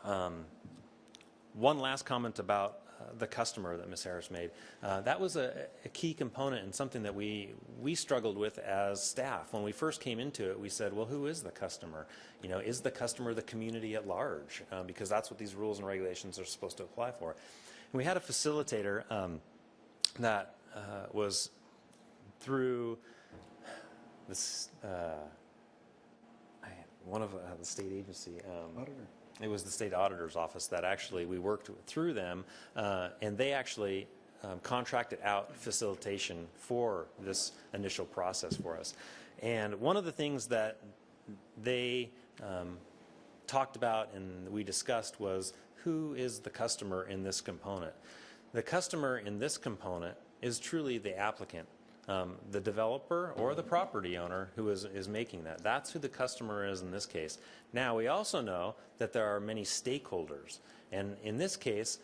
One last comment about the customer that Ms. Harris made. That was a key component and something that we struggled with as staff. When we first came into it, we said, well, who is the customer? You know, is the customer the community at large? Because that's what these rules and regulations are supposed to apply for. And we had a facilitator that was through this, one of the state agency. Auditor. It was the state auditor's office that actually we worked through them, and they actually contracted out facilitation for this initial process for us. And one of the things that they talked about and we discussed was who is the customer in this component. The customer in this component is truly the applicant, the developer or the property owner who is making that. That's who the customer is in this case. Now, we also know that there are many stakeholders, and in this case,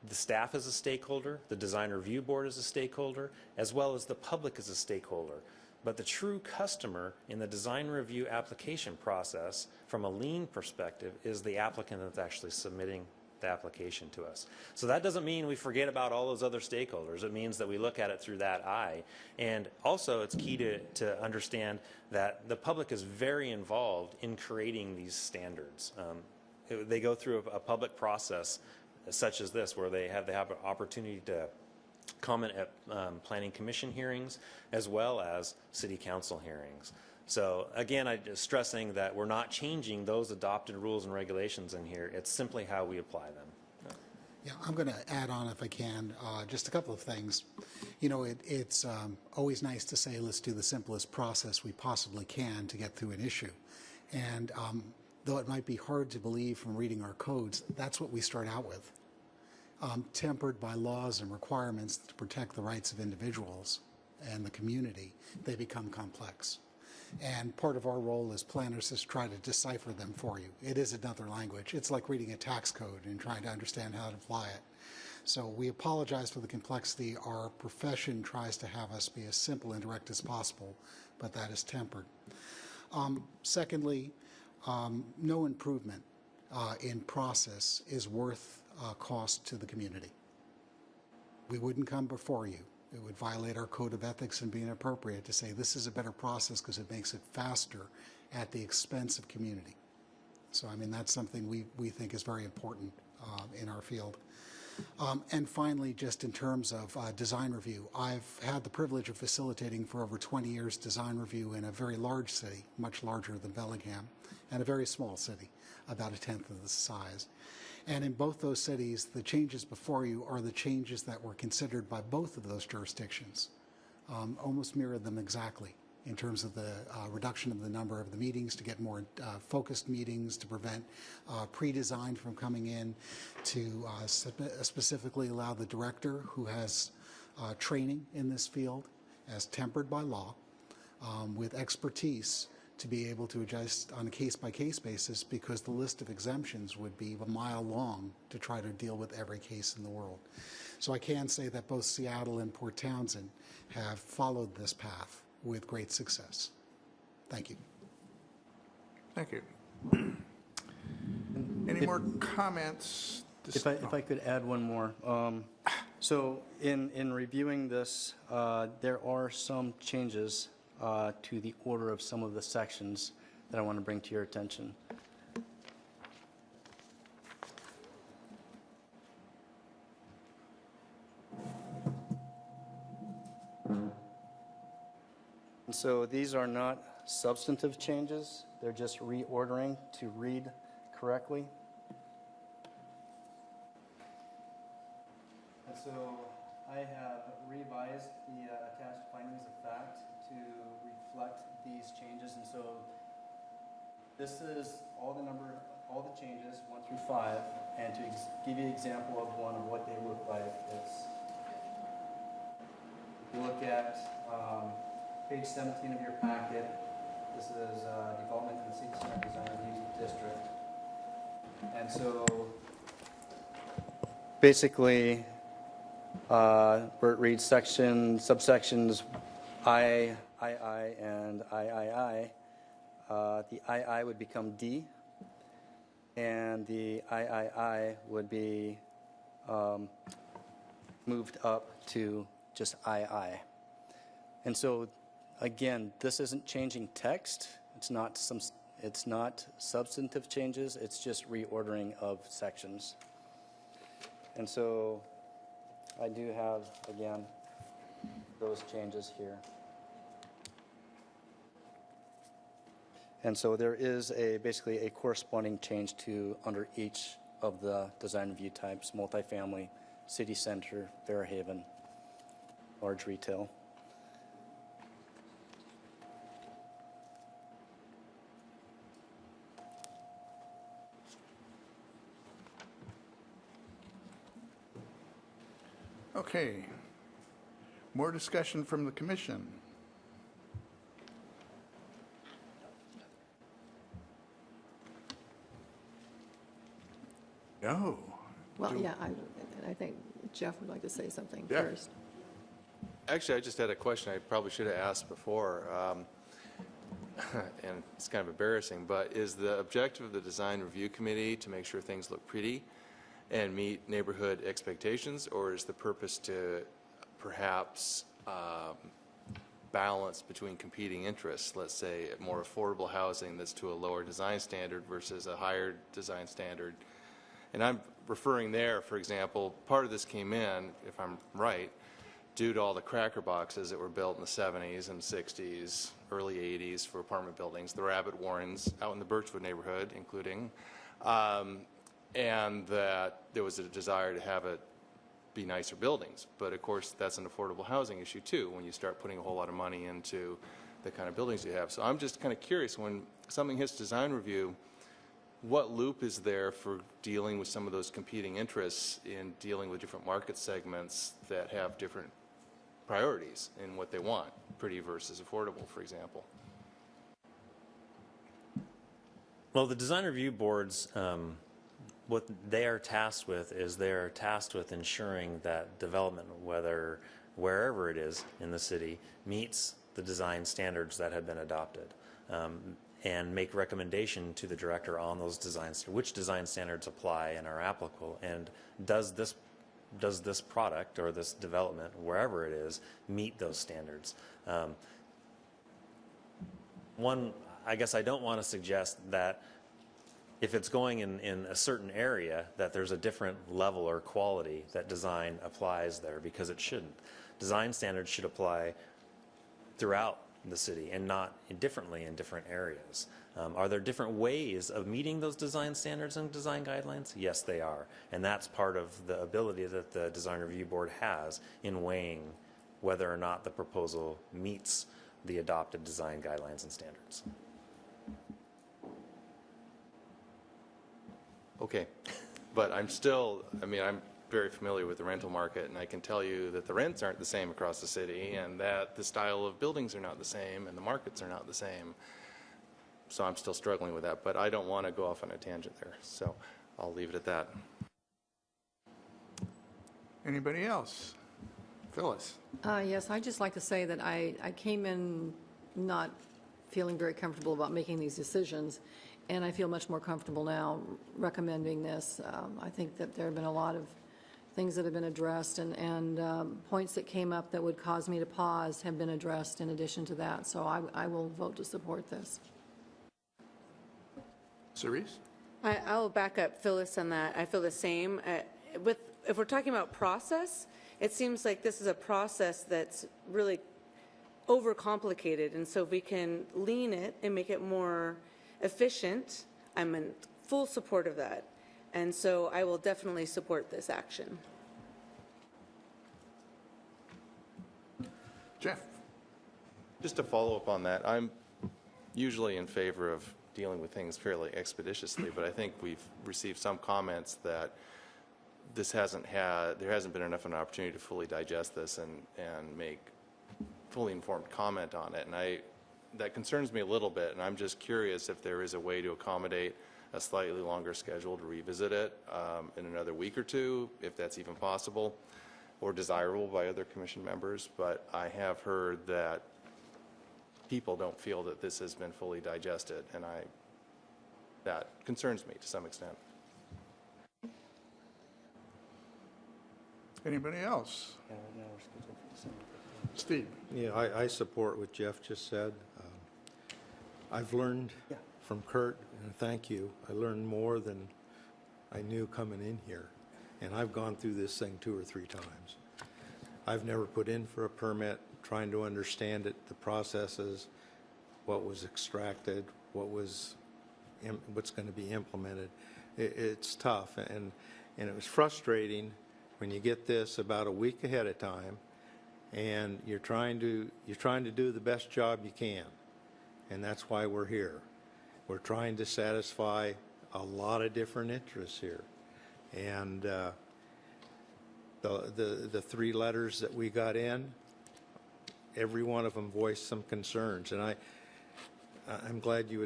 the staff is a stakeholder, the Design Review Board is a stakeholder, as well as the public is a stakeholder. But the true customer in the design review application process, from a lien perspective, is the applicant that's actually submitting the application to us. So that doesn't mean we forget about all those other stakeholders. It means that we look at it through that eye. And also it's key to understand that the public is very involved in creating these standards. They go through a public process such as this, where they have an opportunity to comment at planning commission hearings as well as city council hearings. So again, I'm just stressing that we're not changing those adopted rules and regulations in here. It's simply how we apply them. Yeah, I'm going to add on, if I can, just a couple of things. You know, it's always nice to say, let's do the simplest process we possibly can to get through an issue. And though it might be hard to believe from reading our codes, that's what we start out with. Tempered by laws and requirements to protect the rights of individuals and the community, they become complex. And part of our role as planners is to try to decipher them for you. It is another language. It's like reading a tax code and trying to understand how to apply it. So we apologize for the complexity. Our profession tries to have us be as simple and direct as possible, but that is tempered. Secondly, no improvement in process is worth cost to the community. We wouldn't come before you. It would violate our code of ethics and be inappropriate to say this is a better process because it makes it faster at the expense of community. So, I mean, that's something we think is very important in our field. And finally, just in terms of design review, I've had the privilege of facilitating for over 20 years design review in a very large city, much larger than Bellingham, and a very small city, about a tenth of the size. And in both those cities, the changes before you are the changes that were considered by both of those jurisdictions. Almost mirrored them exactly in terms of the reduction of the number of the meetings to get more focused meetings, to prevent pre-design from coming in, to specifically allow the director who has training in this field as tempered by law with expertise to be able to adjust on a case-by-case basis, because the list of exemptions would be a mile long to try to deal with every case in the world. So I can say that both Seattle and Port Townsend have followed this path with great success. Thank you. Thank you. Any more comments? If I could add one more. So in reviewing this, there are some changes to the order of some of the sections that I want to bring to your attention. And so these are not substantive changes, they're just reordering to read correctly. And so I have revised the attached findings of fact to reflect these changes, and so this is all the changes 1 through 5, and to give you an example of one of what they look like, it's, if you look at page 17 of your packet, this is development in the City Center Design Review District, and so basically where it reads subsections I, and III, the II would become D, and the III would be moved up to just II. And so, again, this isn't changing text. It's not substantive changes. It's just reordering of sections. And so I do have, again, those changes here. And so there is basically a corresponding change to under each of the design review types: multifamily, city center, Fairhaven, large retail. Okay. More discussion from the commission. No. Well, yeah, I think Jeff would like to say something Yeah. first. Actually, I just had a question I probably should have asked before, and it's kind of embarrassing, but is the objective of the Design Review Committee to make sure things look pretty? and meet neighborhood expectations, or is the purpose to perhaps balance between competing interests? Let's say more affordable housing that's to a lower design standard versus a higher design standard. And I'm referring there, for example, part of this came in, if I'm right, due to all the cracker boxes that were built in the 70s and 60s, early 80s for apartment buildings, the Rabbit Warrens out in the Birchwood neighborhood, including, and that there was a desire to have it be nicer buildings. But of course, that's an affordable housing issue too, when you start putting a whole lot of money into the kind of buildings you have. So I'm just kind of curious, when something hits design review, what loop is there for dealing with some of those competing interests in dealing with different market segments that have different priorities in what they want, pretty versus affordable, for example? Well, the design review boards, what they are tasked with is they are tasked with ensuring that development, whether wherever it is in the city, meets the design standards that have been adopted, and make recommendation to the director on those designs, which design standards apply and are applicable, and does this product or this development, wherever it is, meet those standards. I guess I don't want to suggest that if it's going in a certain area that there's a different level or quality that design applies there, because it shouldn't. Design standards should apply throughout the city and not differently in different areas. Are there different ways of meeting those design standards and design guidelines? Yes, they are. And that's part of the ability that the Design Review Board has in weighing whether or not the proposal meets the adopted design guidelines and standards. Okay, but I'm very familiar with the rental market, and I can tell you that the rents aren't the same across the city, and that the style of buildings are not the same, and the markets are not the same. So I'm still struggling with that, but I don't want to go off on a tangent there, so I'll leave it at that. Anybody else? Phyllis? Yes, I'd just like to say that I came in not feeling very comfortable about making these decisions, and I feel much more comfortable now recommending this. I think that there have been a lot of things that have been addressed, and points that came up that would cause me to pause have been addressed in addition to that. So I will vote to support this. Cerise? I will back up Phyllis on that. I feel the same. If we're talking about process, it seems like this is a process that's really overcomplicated, and so if we can lean it and make it more efficient, I'm in full support of that. And so I will definitely support this action. Jeff? Just to follow up on that, I'm usually in favor of dealing with things fairly expeditiously, but I think we've received some comments that there hasn't been enough of an opportunity to fully digest this and make fully informed comment on it. And that concerns me a little bit, and I'm just curious if there is a way to accommodate a slightly longer schedule to revisit it in another week or two, if that's even possible or desirable by other commission members. But I have heard that people don't feel that this has been fully digested, and that concerns me to some extent. Anybody else? Steve? Yeah, I support what Jeff just said. I've learned from Kurt, and thank you, I learned more than I knew coming in here. And I've gone through this thing 2 or 3 times. I've never put in for a permit, trying to understand it, the processes, what was extracted, what's going to be implemented. It's tough, and it was frustrating when you get this about a week ahead of time, and you're trying to do the best job you can, and that's why we're here. We're trying to satisfy a lot of different interests here, and the 3 letters that we got in, every one of them voiced some concerns, and I'm glad you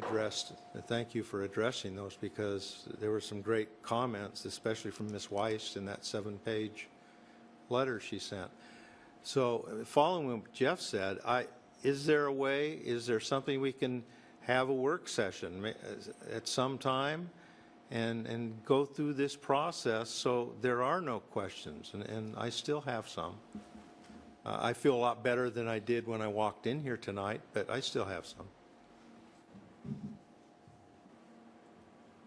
thank you for addressing those, because there were some great comments, especially from Ms. Weiss in that 7-page letter she sent. So following what Jeff said, is there something we can have a work session at some time and go through this process so there are no questions, and I still have some. I feel a lot better than I did when I walked in here tonight, but I still have some.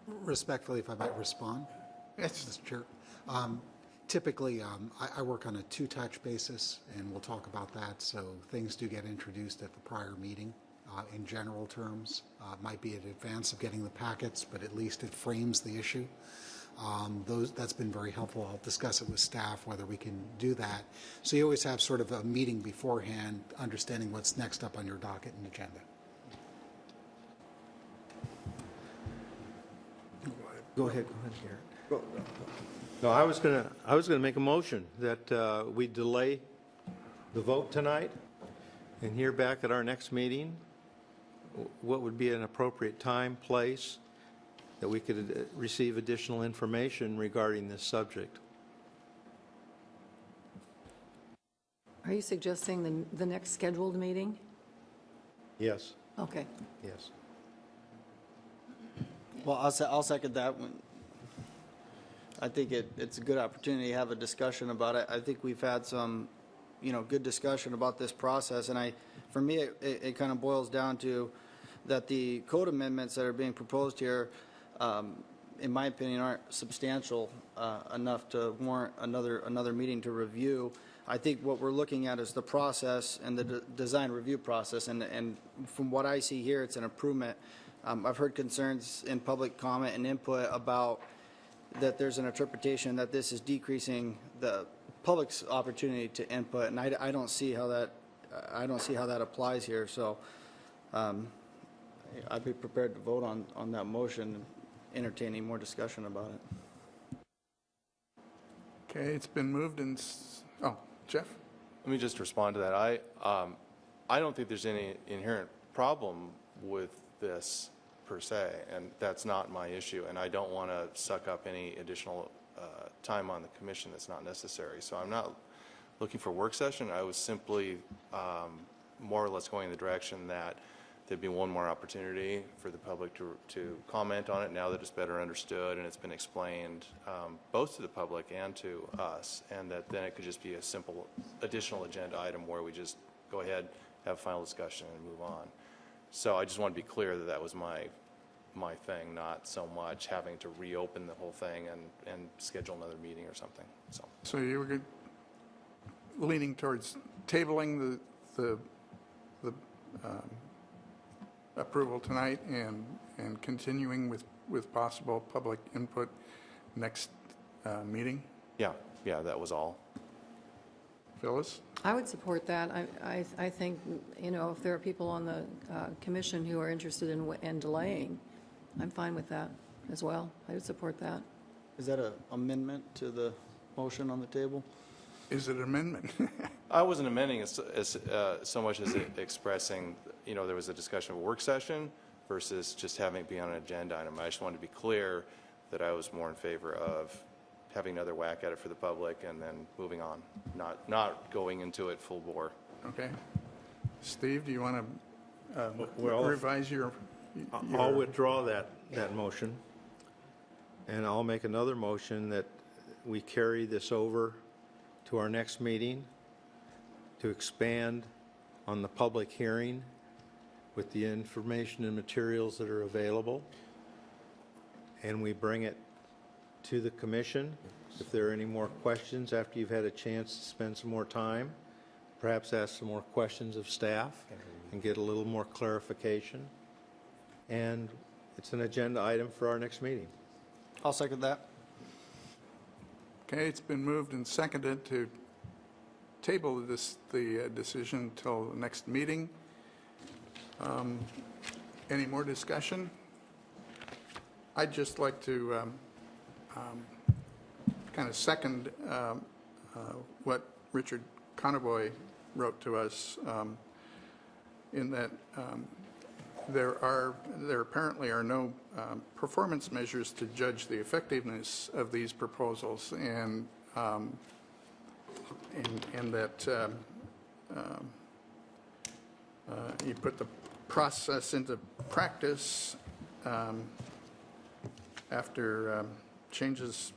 Respectfully, if I might respond? Yes. Mr. Chair. Typically, I work on a two-touch basis, and we'll talk about that, so things do get introduced at the prior meeting. In general terms, it might be in advance of getting the packets, but at least it frames the issue. That's been very helpful. I'll discuss it with staff whether we can do that. So you always have sort of a meeting beforehand, understanding what's next up on your docket and agenda. Go ahead, Garrett. No, I was gonna make a motion that we delay the vote tonight and hear back at our next meeting what would be an appropriate time, place, that we could receive additional information regarding this subject. Are you suggesting the next scheduled meeting? Yes, Okay. yes. Well, I'll second that one. I think it's a good opportunity to have a discussion about it. I think we've had some, good discussion about this process, and for me, it kind of boils down to that the code amendments that are being proposed here, in my opinion, aren't substantial enough to warrant another meeting to review. I think what we're looking at is the process and the design review process, and from what I see here, it's an improvement. I've heard concerns in public comment and input about that there's an interpretation that this is decreasing the public's opportunity to input, and I don't see how that applies here. So I'd be prepared to vote on that motion, entertaining more discussion about it. Okay, it's been moved and, Jeff? Let me just respond to that. I don't think there's any inherent problem with this per se, and that's not my issue, and I don't want to suck up any additional time on the commission that's not necessary. So I'm not looking for a work session. I was simply more or less going in the direction that there'd be one more opportunity for the public to comment on it now that it's better understood and it's been explained both to the public and to us, and that then it could just be a simple additional agenda item where we just go ahead, have a final discussion, and move on. So I just want to be clear that that was my thing, not so much having to reopen the whole thing and schedule another meeting or something. So you were leaning towards tabling the approval tonight and continuing with possible public input next meeting? Yeah, that was all. Phyllis? I would support that. I think, if there are people on the commission who are interested in delaying, I'm fine with that as well. I would support that. Is that an amendment to the motion on the table? Is it an amendment? I wasn't amending as so much as expressing, there was a discussion of a work session versus just having it be on an agenda item. I just wanted to be clear that I was more in favor of having another whack at it for the public and then moving on, not going into it full bore. Okay. Steve, do you want to revise your... I'll withdraw that motion, and I'll make another motion that we carry this over to our next meeting to expand on the public hearing with the information and materials that are available, and we bring it to the commission. If there are any more questions after you've had a chance to spend some more time, perhaps ask some more questions of staff and get a little more clarification. And it's an agenda item for our next meeting. I'll second that. Okay, it's been moved and seconded to table the decision until the next meeting. Any more discussion? I'd just like to kind of second what Richard Conboy wrote to us in that there apparently are no performance measures to judge the effectiveness of these proposals, and that you put the process into practice after changes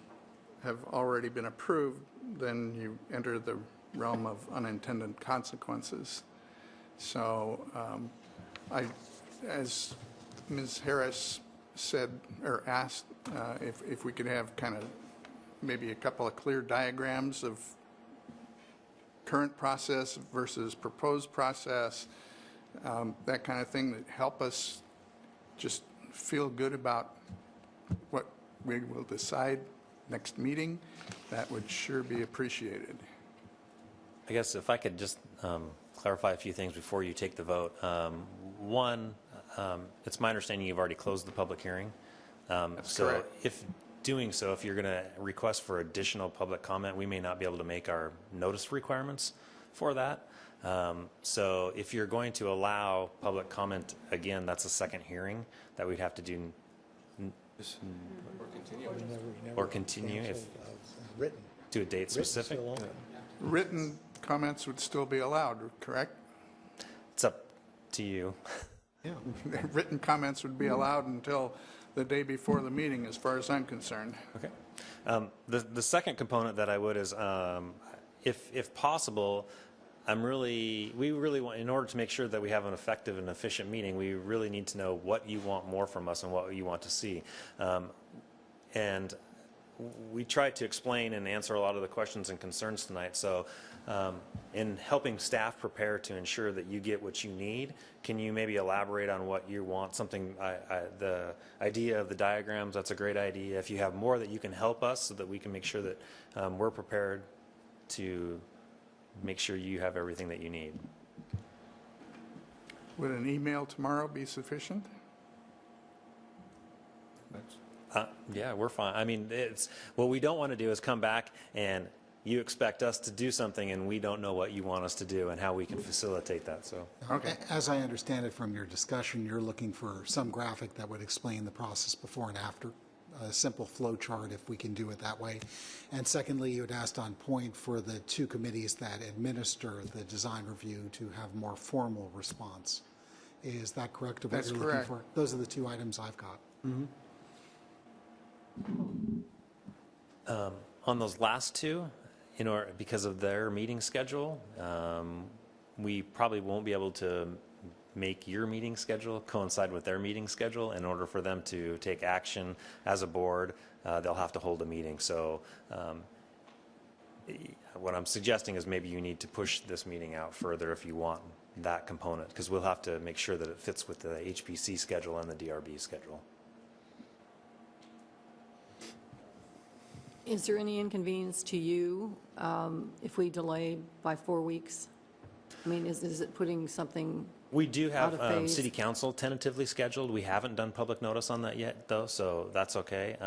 have already been approved, then you enter the realm of unintended consequences. So as Ms. Harris said, or asked, if we could have kind of maybe a couple of clear diagrams of current process versus proposed process, that kind of thing that help us just feel good about what we will decide next meeting, that would sure be appreciated. I guess if I could just clarify a few things before you take the vote. One, it's my understanding you've already closed the public hearing. That's so correct. If doing so, if you're going to request for additional public comment, we may not be able to make our notice requirements for that. So if you're going to allow public comment, again, that's a second hearing that we'd have to do. Or continue if to a date specific. Written comments would still be allowed, correct? It's up to you. Yeah. Written comments would be allowed until the day before the meeting, as far as I'm concerned. Okay. The second component that I would is, if possible, we really want, in order to make sure that we have an effective and efficient meeting, we really need to know what you want more from us and what you want to see. And we tried to explain and answer a lot of the questions and concerns tonight. So in helping staff prepare to ensure that you get what you need, can you maybe elaborate on what you want? Something, the idea of the diagrams, that's a great idea. If you have more that you can help us so that we can make sure that we're prepared to make sure you have everything that you need. Would an email tomorrow be sufficient? Yeah, we're fine. I mean, what we don't want to do is come back and you expect us to do something and we don't know what you want us to do and how we can facilitate that. So, okay. As I understand it from your discussion, you're looking for some graphic that would explain the process before and after, a simple flow chart if we can do it that way. And secondly, you had asked on point for the two committees that administer the design review to have more formal response. Is that correct? Of what That's you're correct. looking for? Those are the two items I've got. Mm-hmm. on those last two, because of their meeting schedule, we probably won't be able to make your meeting schedule coincide with their meeting schedule. In order for them to take action as a board, they'll have to hold a meeting. So what I'm suggesting is maybe you need to push this meeting out further if you want that component, because we'll have to make sure that it fits with the HPC schedule and the DRB schedule. Is there any inconvenience to you if we delay by 4 weeks? I mean, is it putting something We do out of have phase? city council tentatively scheduled. We haven't done public notice on that yet, though, so that's okay.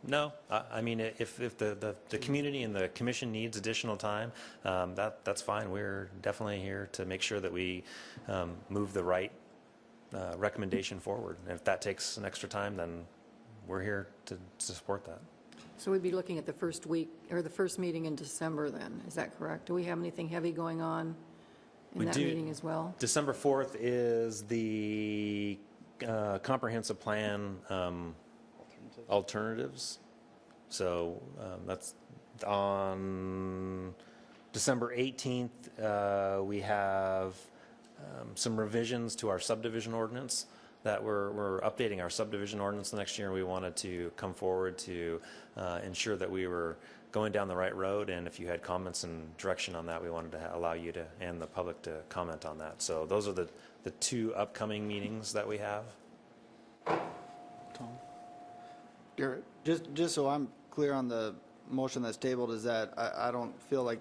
No, I mean, if the community and the commission needs additional time, that's fine. We're definitely here to make sure that we move the right recommendation forward. And if that takes an extra time, then we're here to support that. So we'd be looking at the first week, or the first meeting in December then, is that correct? Do we have anything heavy going on in that meeting as well? December 4th is the comprehensive plan alternatives. So that's on December 18th. We have some revisions to our subdivision ordinance that we're updating our subdivision ordinance next year. We wanted to come forward to ensure that we were going down the right road, and if you had comments and direction on that, we wanted to allow you to and the public to comment on that. So those are the two upcoming meetings that we have. Tom? Garrett? Just so I'm clear on the motion that's tabled, is that I don't feel like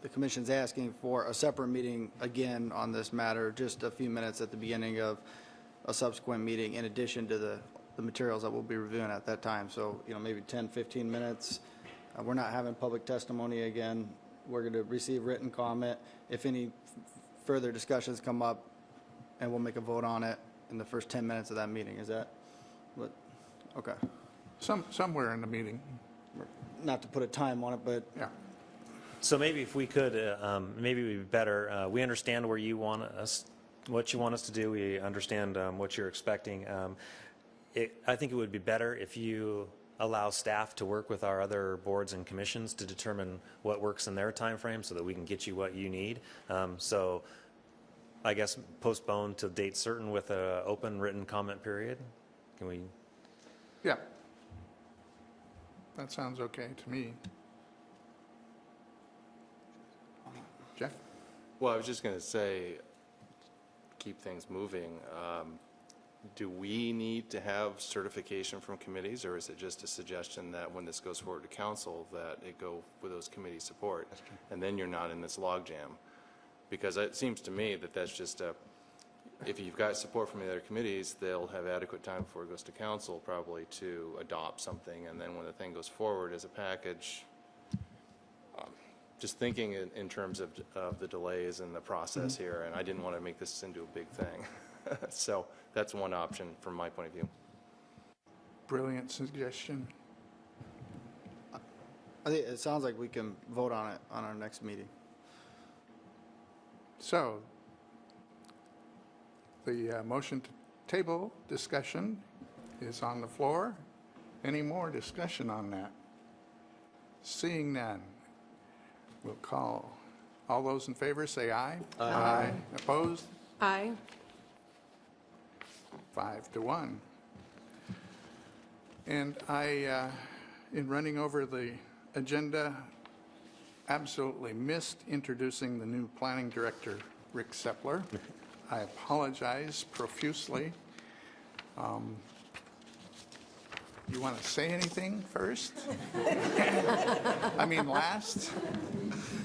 the commission's asking for a separate meeting again on this matter, just a few minutes at the beginning of a subsequent meeting in addition to the materials that we'll be reviewing at that time. So, maybe 10, 15 minutes. We're not having public testimony again. We're going to receive written comment. If any further discussions come up, and we'll make a vote on it in the first 10 minutes of that meeting. Is that what? Okay. Somewhere in the meeting. Not to put a time on it, but yeah. So maybe if we could, maybe it would be better. We understand what you want us to do. We understand what you're expecting. I think it would be better if you allow staff to work with our other boards and commissions to determine what works in their time frame so that we can get you what you need. So I guess postpone to date certain with an open written comment period. Can we? Yeah. That sounds okay to me. Jeff? Well, I was just going to say, keep things moving. Do we need to have certification from committees, or is it just a suggestion that when this goes forward to council, that it go with those committee support, and then you're not in this logjam? Because it seems to me that that's just if you've got support from the other committees, they'll have adequate time before it goes to council probably to adopt something, and then when the thing goes forward as a package, just thinking in terms of the delays and the process here, and I didn't want to make this into a big thing. So that's one option from my point of view. Brilliant suggestion. I think it sounds like we can vote on it on our next meeting. So the motion to table discussion is on the floor. Any more discussion on that? Seeing none, we'll call. All those in favor say aye. Aye. Opposed? Aye. 5-1. And I, in running over the agenda, absolutely missed introducing the new planning director, Rick Semler. I apologize profusely. You want to say anything first? I mean last?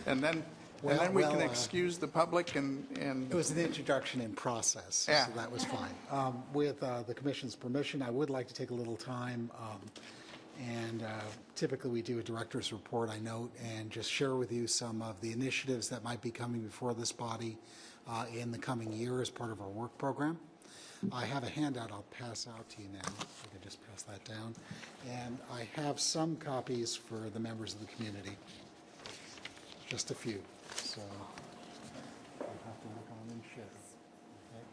And then we can excuse the public and... It was an introduction in process, Yeah. so that was fine. With the commission's permission, I would like to take a little time, and typically we do a director's report, I note, and just share with you some of the initiatives that might be coming before this body in the coming year as part of our work program. I have a handout I'll pass out to you now. If I could just pass that down. And I have some copies for the members of the community. Just a few. So I'll have to work on them and share. Okay.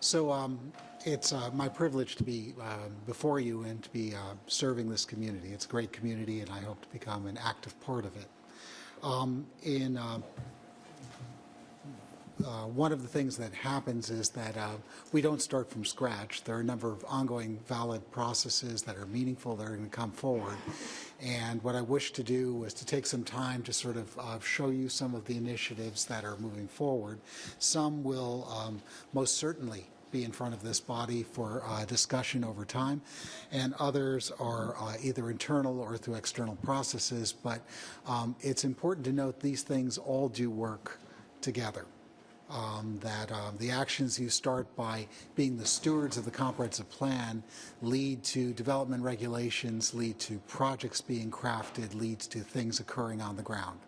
So it's my privilege to be before you and to be serving this community. It's a great community, and I hope to become an active part of it. One of the things that happens is that we don't start from scratch. There are a number of ongoing valid processes that are meaningful that are going to come forward. And what I wish to do was to take some time to sort of show you some of the initiatives that are moving forward. Some will most certainly be in front of this body for discussion over time, and others are either internal or through external processes. But it's important to note these things all do work together. The actions you start by being the stewards of the comprehensive plan lead to development regulations, lead to projects being crafted, leads to things occurring on the ground.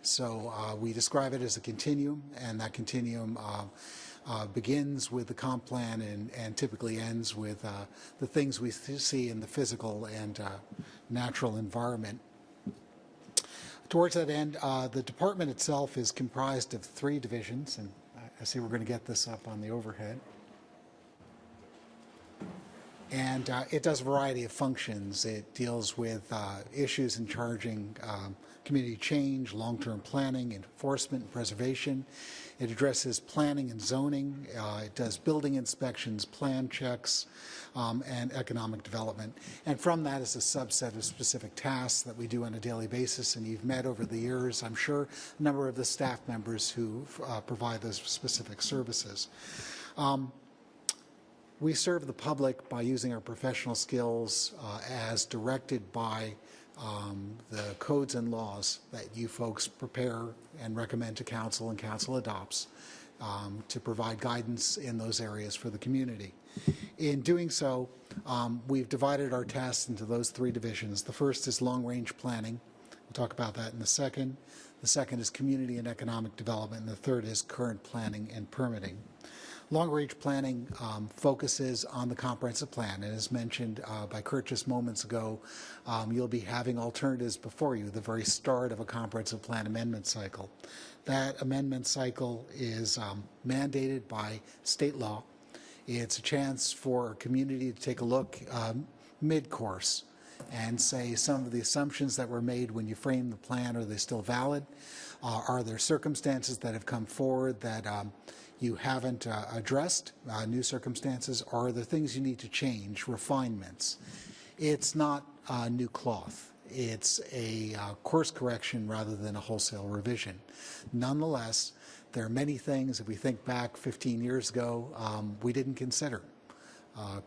So we describe it as a continuum, and that continuum begins with the comp plan and typically ends with the things we see in the physical and natural environment. Towards that end, the department itself is comprised of 3 divisions, and I see we're going to get this up on the overhead. And it does a variety of functions. It deals with issues in charging community change, long-term planning, enforcement, and preservation. It addresses planning and zoning. It does building inspections, plan checks, and economic development. And from that is a subset of specific tasks that we do on a daily basis. And you've met over the years, I'm sure, a number of the staff members who provide those specific services. We serve the public by using our professional skills as directed by the codes and laws that you folks prepare and recommend to council and council adopts to provide guidance in those areas for the community. In doing so, we've divided our tasks into those 3 divisions. The first is long-range planning. We'll talk about that in a second. The second is community and economic development, and the third is current planning and permitting. Long-range planning focuses on the comprehensive plan, and as mentioned by Kurt just moments ago, you'll be having alternatives before you, the very start of a comprehensive plan amendment cycle. That amendment cycle is mandated by state law. It's a chance for a community to take a look mid-course and say some of the assumptions that were made when you framed the plan, are they still valid? Are there circumstances that have come forward that you haven't addressed, new circumstances, or are there things you need to change, refinements? It's not new cloth. It's a course correction rather than a wholesale revision. Nonetheless, there are many things, if we think back 15 years ago, we didn't consider.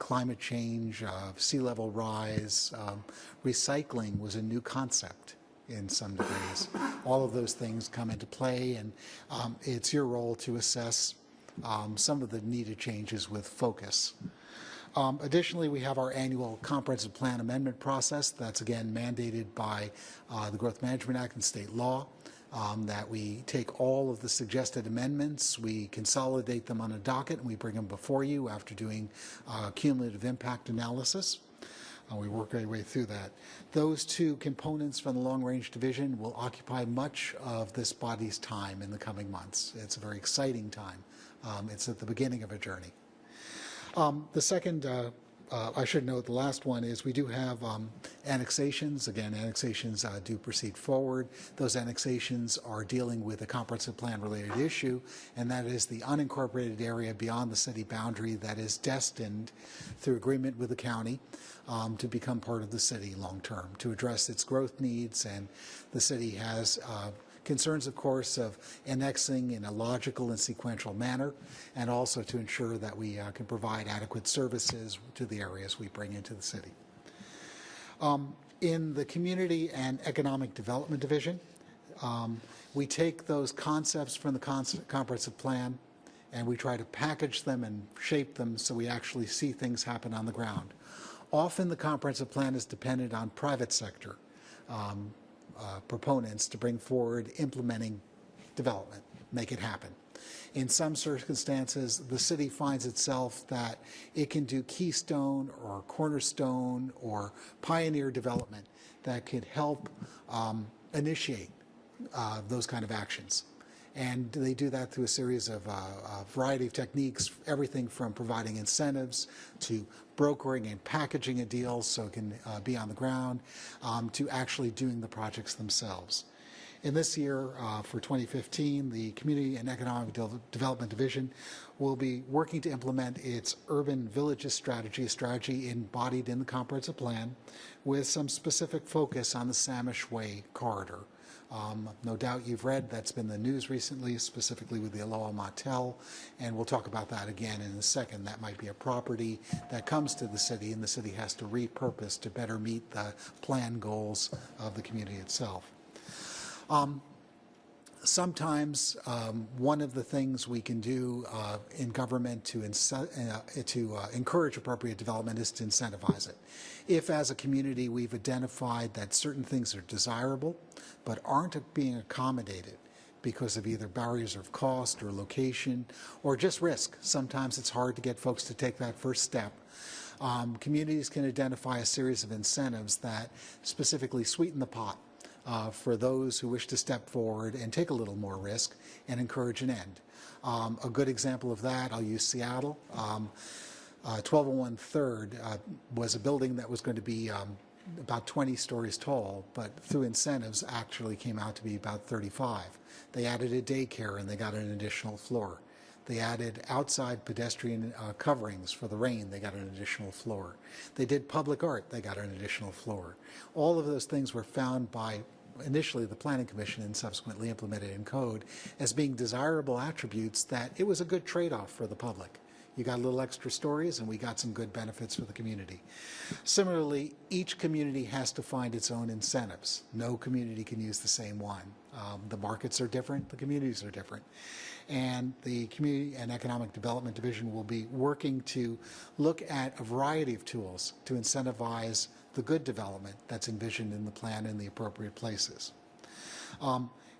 Climate change, sea level rise, recycling was a new concept in some degrees. All of those things come into play, and it's your role to assess some of the needed changes with focus. Additionally, we have our annual comprehensive plan amendment process. That's again mandated by the Growth Management Act and state law, that we take all of the suggested amendments, we consolidate them on a docket, and we bring them before you after doing cumulative impact analysis. We work our way through that. Those two components from the long-range division will occupy much of this body's time in the coming months. It's a very exciting time. It's at the beginning of a journey. The second, I should note, the last one is we do have annexations. Again, annexations do proceed forward. Those annexations are dealing with a comprehensive plan related issue, and that is the unincorporated area beyond the city boundary that is destined, through agreement with the county, to become part of the city long term, to address its growth needs. And the city has concerns, of course, of annexing in a logical and sequential manner, and also to ensure that we can provide adequate services to the areas we bring into the city. In the Community and Economic Development Division, we take those concepts from the comprehensive plan and we try to package them and shape them so we actually see things happen on the ground. Often the comprehensive plan is dependent on private sector proponents to bring forward implementing development, make it happen. In some circumstances, the city finds itself that it can do keystone or cornerstone or pioneer development that could help initiate those kind of actions. And they do that through a series of a variety of techniques, everything from providing incentives to brokering and packaging a deal so it can be on the ground, to actually doing the projects themselves. In this year, for 2015, the Community and Economic Development Division will be working to implement its Urban Villages strategy, a strategy embodied in the comprehensive plan, with some specific focus on the Samish Way corridor. No doubt you've read that's been the news recently, specifically with the Aloha Motel, and we'll talk about that again in a second. That might be a property that comes to the city, and the city has to repurpose to better meet the plan goals of the community itself. Sometimes one of the things we can do in government to encourage appropriate development is to incentivize it. If as a community we've identified that certain things are desirable but aren't being accommodated because of either barriers of cost or location or just risk, sometimes it's hard to get folks to take that first step. Communities can identify a series of incentives that specifically sweeten the pot for those who wish to step forward and take a little more risk and encourage an end. A good example of that, I'll use Seattle. 1201 3rd was a building that was going to be about 20 stories tall, but through incentives actually came out to be about 35. They added a daycare and they got an additional floor. They added outside pedestrian coverings for the rain. They got an additional floor. They did public art. They got an additional floor. All of those things were found by initially the Planning Commission and subsequently implemented in code as being desirable attributes that it was a good trade-off for the public. You got a little extra stories and we got some good benefits for the community. Similarly, each community has to find its own incentives. No community can use the same one. The markets are different, the communities are different. And the Community and Economic Development Division will be working to look at a variety of tools to incentivize the good development that's envisioned in the plan in the appropriate places.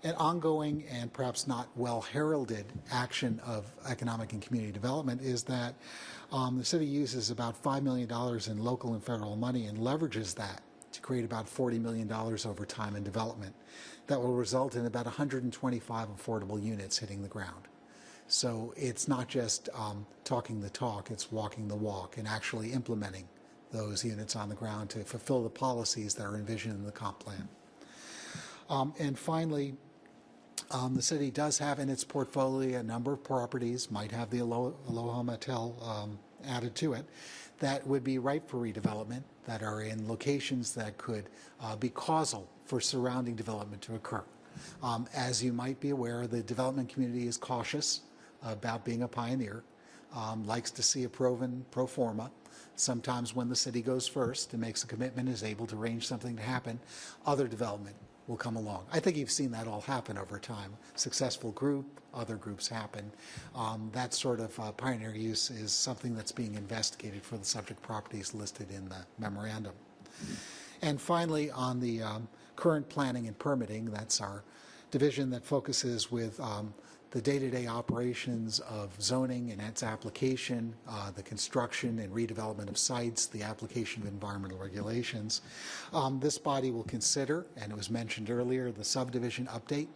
An ongoing and perhaps not well heralded action of economic and community development is that the city uses about $5 million in local and federal money and leverages that to create about $40 million over time in development. That will result in about 125 affordable units hitting the ground. So it's not just talking the talk, it's walking the walk and actually implementing those units on the ground to fulfill the policies that are envisioned in the comp plan. And finally, the city does have in its portfolio a number of properties, might have the Aloha Motel added to it, that would be ripe for redevelopment, that are in locations that could be causal for surrounding development to occur. As you might be aware, the development community is cautious about being a pioneer, likes to see a proven pro forma. Sometimes when the city goes first and makes a commitment, is able to arrange something to happen, other development will come along. I think you've seen that all happen over time. Successful group, other groups happen. That sort of pioneer use is something that's being investigated for the subject properties listed in the memorandum. And finally, on the current planning and permitting, that's our division that focuses with the day-to-day operations of zoning and its application, the construction and redevelopment of sites, the application of environmental regulations. This body will consider, and it was mentioned earlier, the subdivision update.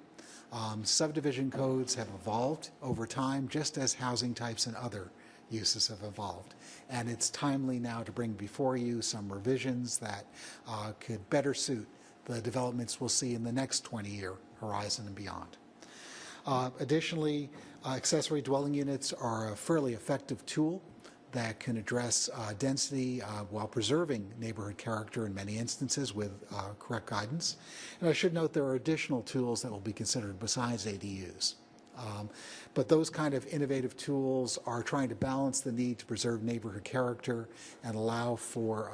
Subdivision codes have evolved over time, just as housing types and other uses have evolved. And it's timely now to bring before you some revisions that could better suit the developments we'll see in the next 20-year horizon and beyond. Additionally, accessory dwelling units are a fairly effective tool that can address density while preserving neighborhood character in many instances with correct guidance. And I should note there are additional tools that will be considered besides ADUs. But those kind of innovative tools are trying to balance the need to preserve neighborhood character and allow for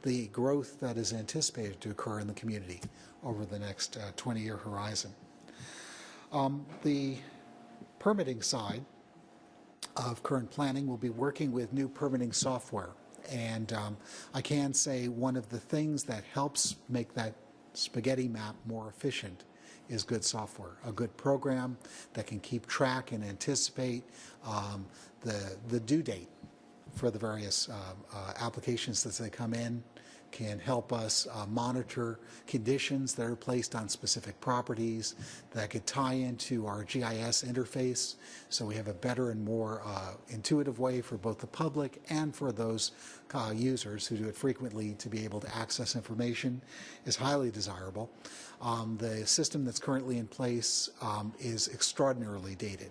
the growth that is anticipated to occur in the community over the next 20-year horizon. The permitting side of current planning will be working with new permitting software. And I can say one of the things that helps make that spaghetti map more efficient is good software, a good program that can keep track and anticipate the due date for the various applications as they come in, can help us monitor conditions that are placed on specific properties, that could tie into our GIS interface so we have a better and more intuitive way for both the public and for those users who do it frequently to be able to access information is highly desirable. The system that's currently in place is extraordinarily dated.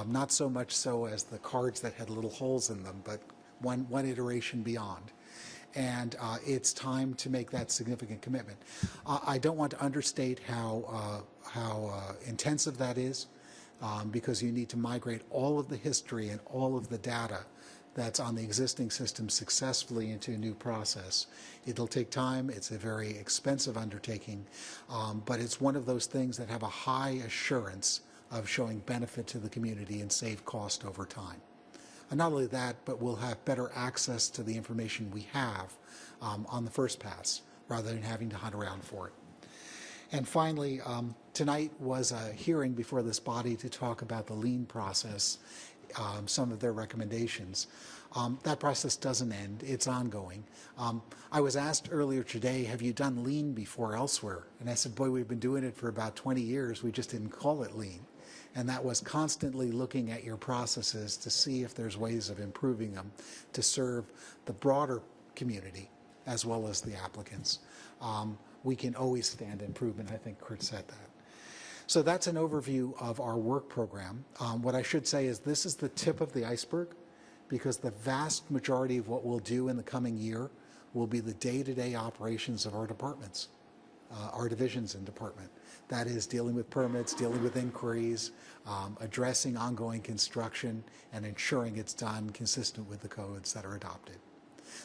Not so much so as the cards that had little holes in them, but one iteration beyond. And it's time to make that significant commitment. I don't want to understate how intensive that is, because you need to migrate all of the history and all of the data that's on the existing system successfully into a new process. It'll take time. It's a very expensive undertaking, but it's one of those things that have a high assurance of showing benefit to the community and save cost over time. And not only that, but we'll have better access to the information we have on the first pass, rather than having to hunt around for it. And finally, tonight was a hearing before this body to talk about the Lien Process, some of their recommendations. That process doesn't end. It's ongoing. I was asked earlier today, have you done Lien before elsewhere? And I said, boy, we've been doing it for about 20 years. We just didn't call it Lien. And that was constantly looking at your processes to see if there's ways of improving them to serve the broader community as well as the applicants. We can always stand improvement. I think Kurt said that. So that's an overview of our work program. What I should say is this is the tip of the iceberg, because the vast majority of what we'll do in the coming year will be the day-to-day operations of our departments, our divisions in department. That is dealing with permits, dealing with inquiries, addressing ongoing construction, and ensuring it's done consistent with the codes that are adopted.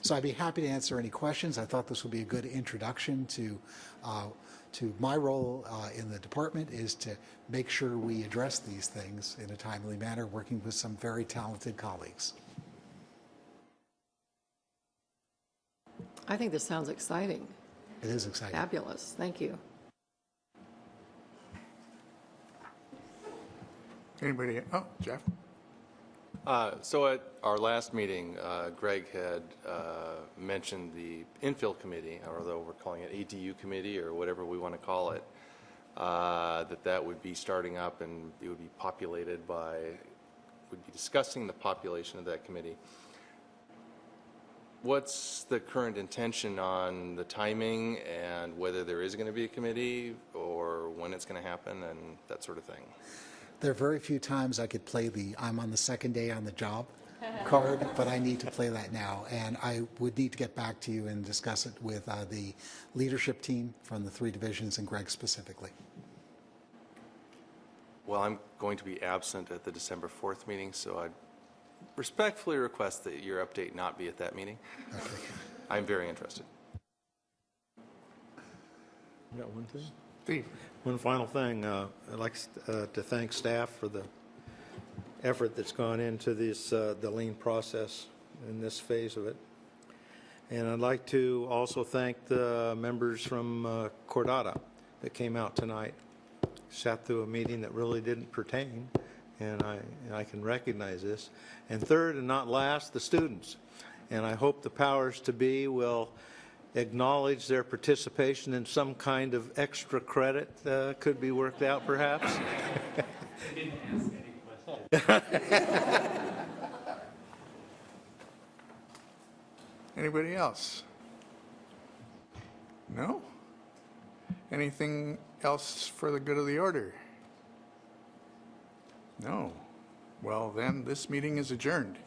So I'd be happy to answer any questions. I thought this would be a good introduction to my role in the department, is to make sure we address these things in a timely manner, working with some very talented colleagues. I think this sounds exciting. It is exciting. Fabulous. Thank you. Anybody? Oh, Jeff? So at our last meeting, Greg had mentioned the infill committee, although we're calling it ADU committee or whatever we want to call it, that would be starting up and it would be populated by, would be discussing the population of that committee. What's the current intention on the timing and whether there is going to be a committee or when it's going to happen and that sort of thing? There are very few times I could play the I'm on the second day on the job card, but I need to play that now. And I would need to get back to you and discuss it with the leadership team from the 3 divisions and Greg specifically. Well, I'm going to be absent at the December 4th meeting, so I respectfully request that your update not be at that meeting. Okay. I'm very interested. You got one thing? Steve? One final thing. I'd like to thank staff for the effort that's gone into this, the Lien process in this phase of it. And I'd like to also thank the members from Cordata that came out tonight, sat through a meeting that really didn't pertain, and I can recognize this. And third and not last, the students. And I hope the powers to be will acknowledge their participation in some kind of extra credit could be worked out perhaps. I didn't ask any questions. Anybody else? No? Anything else for the good of the order? No. Well, then, this meeting is adjourned.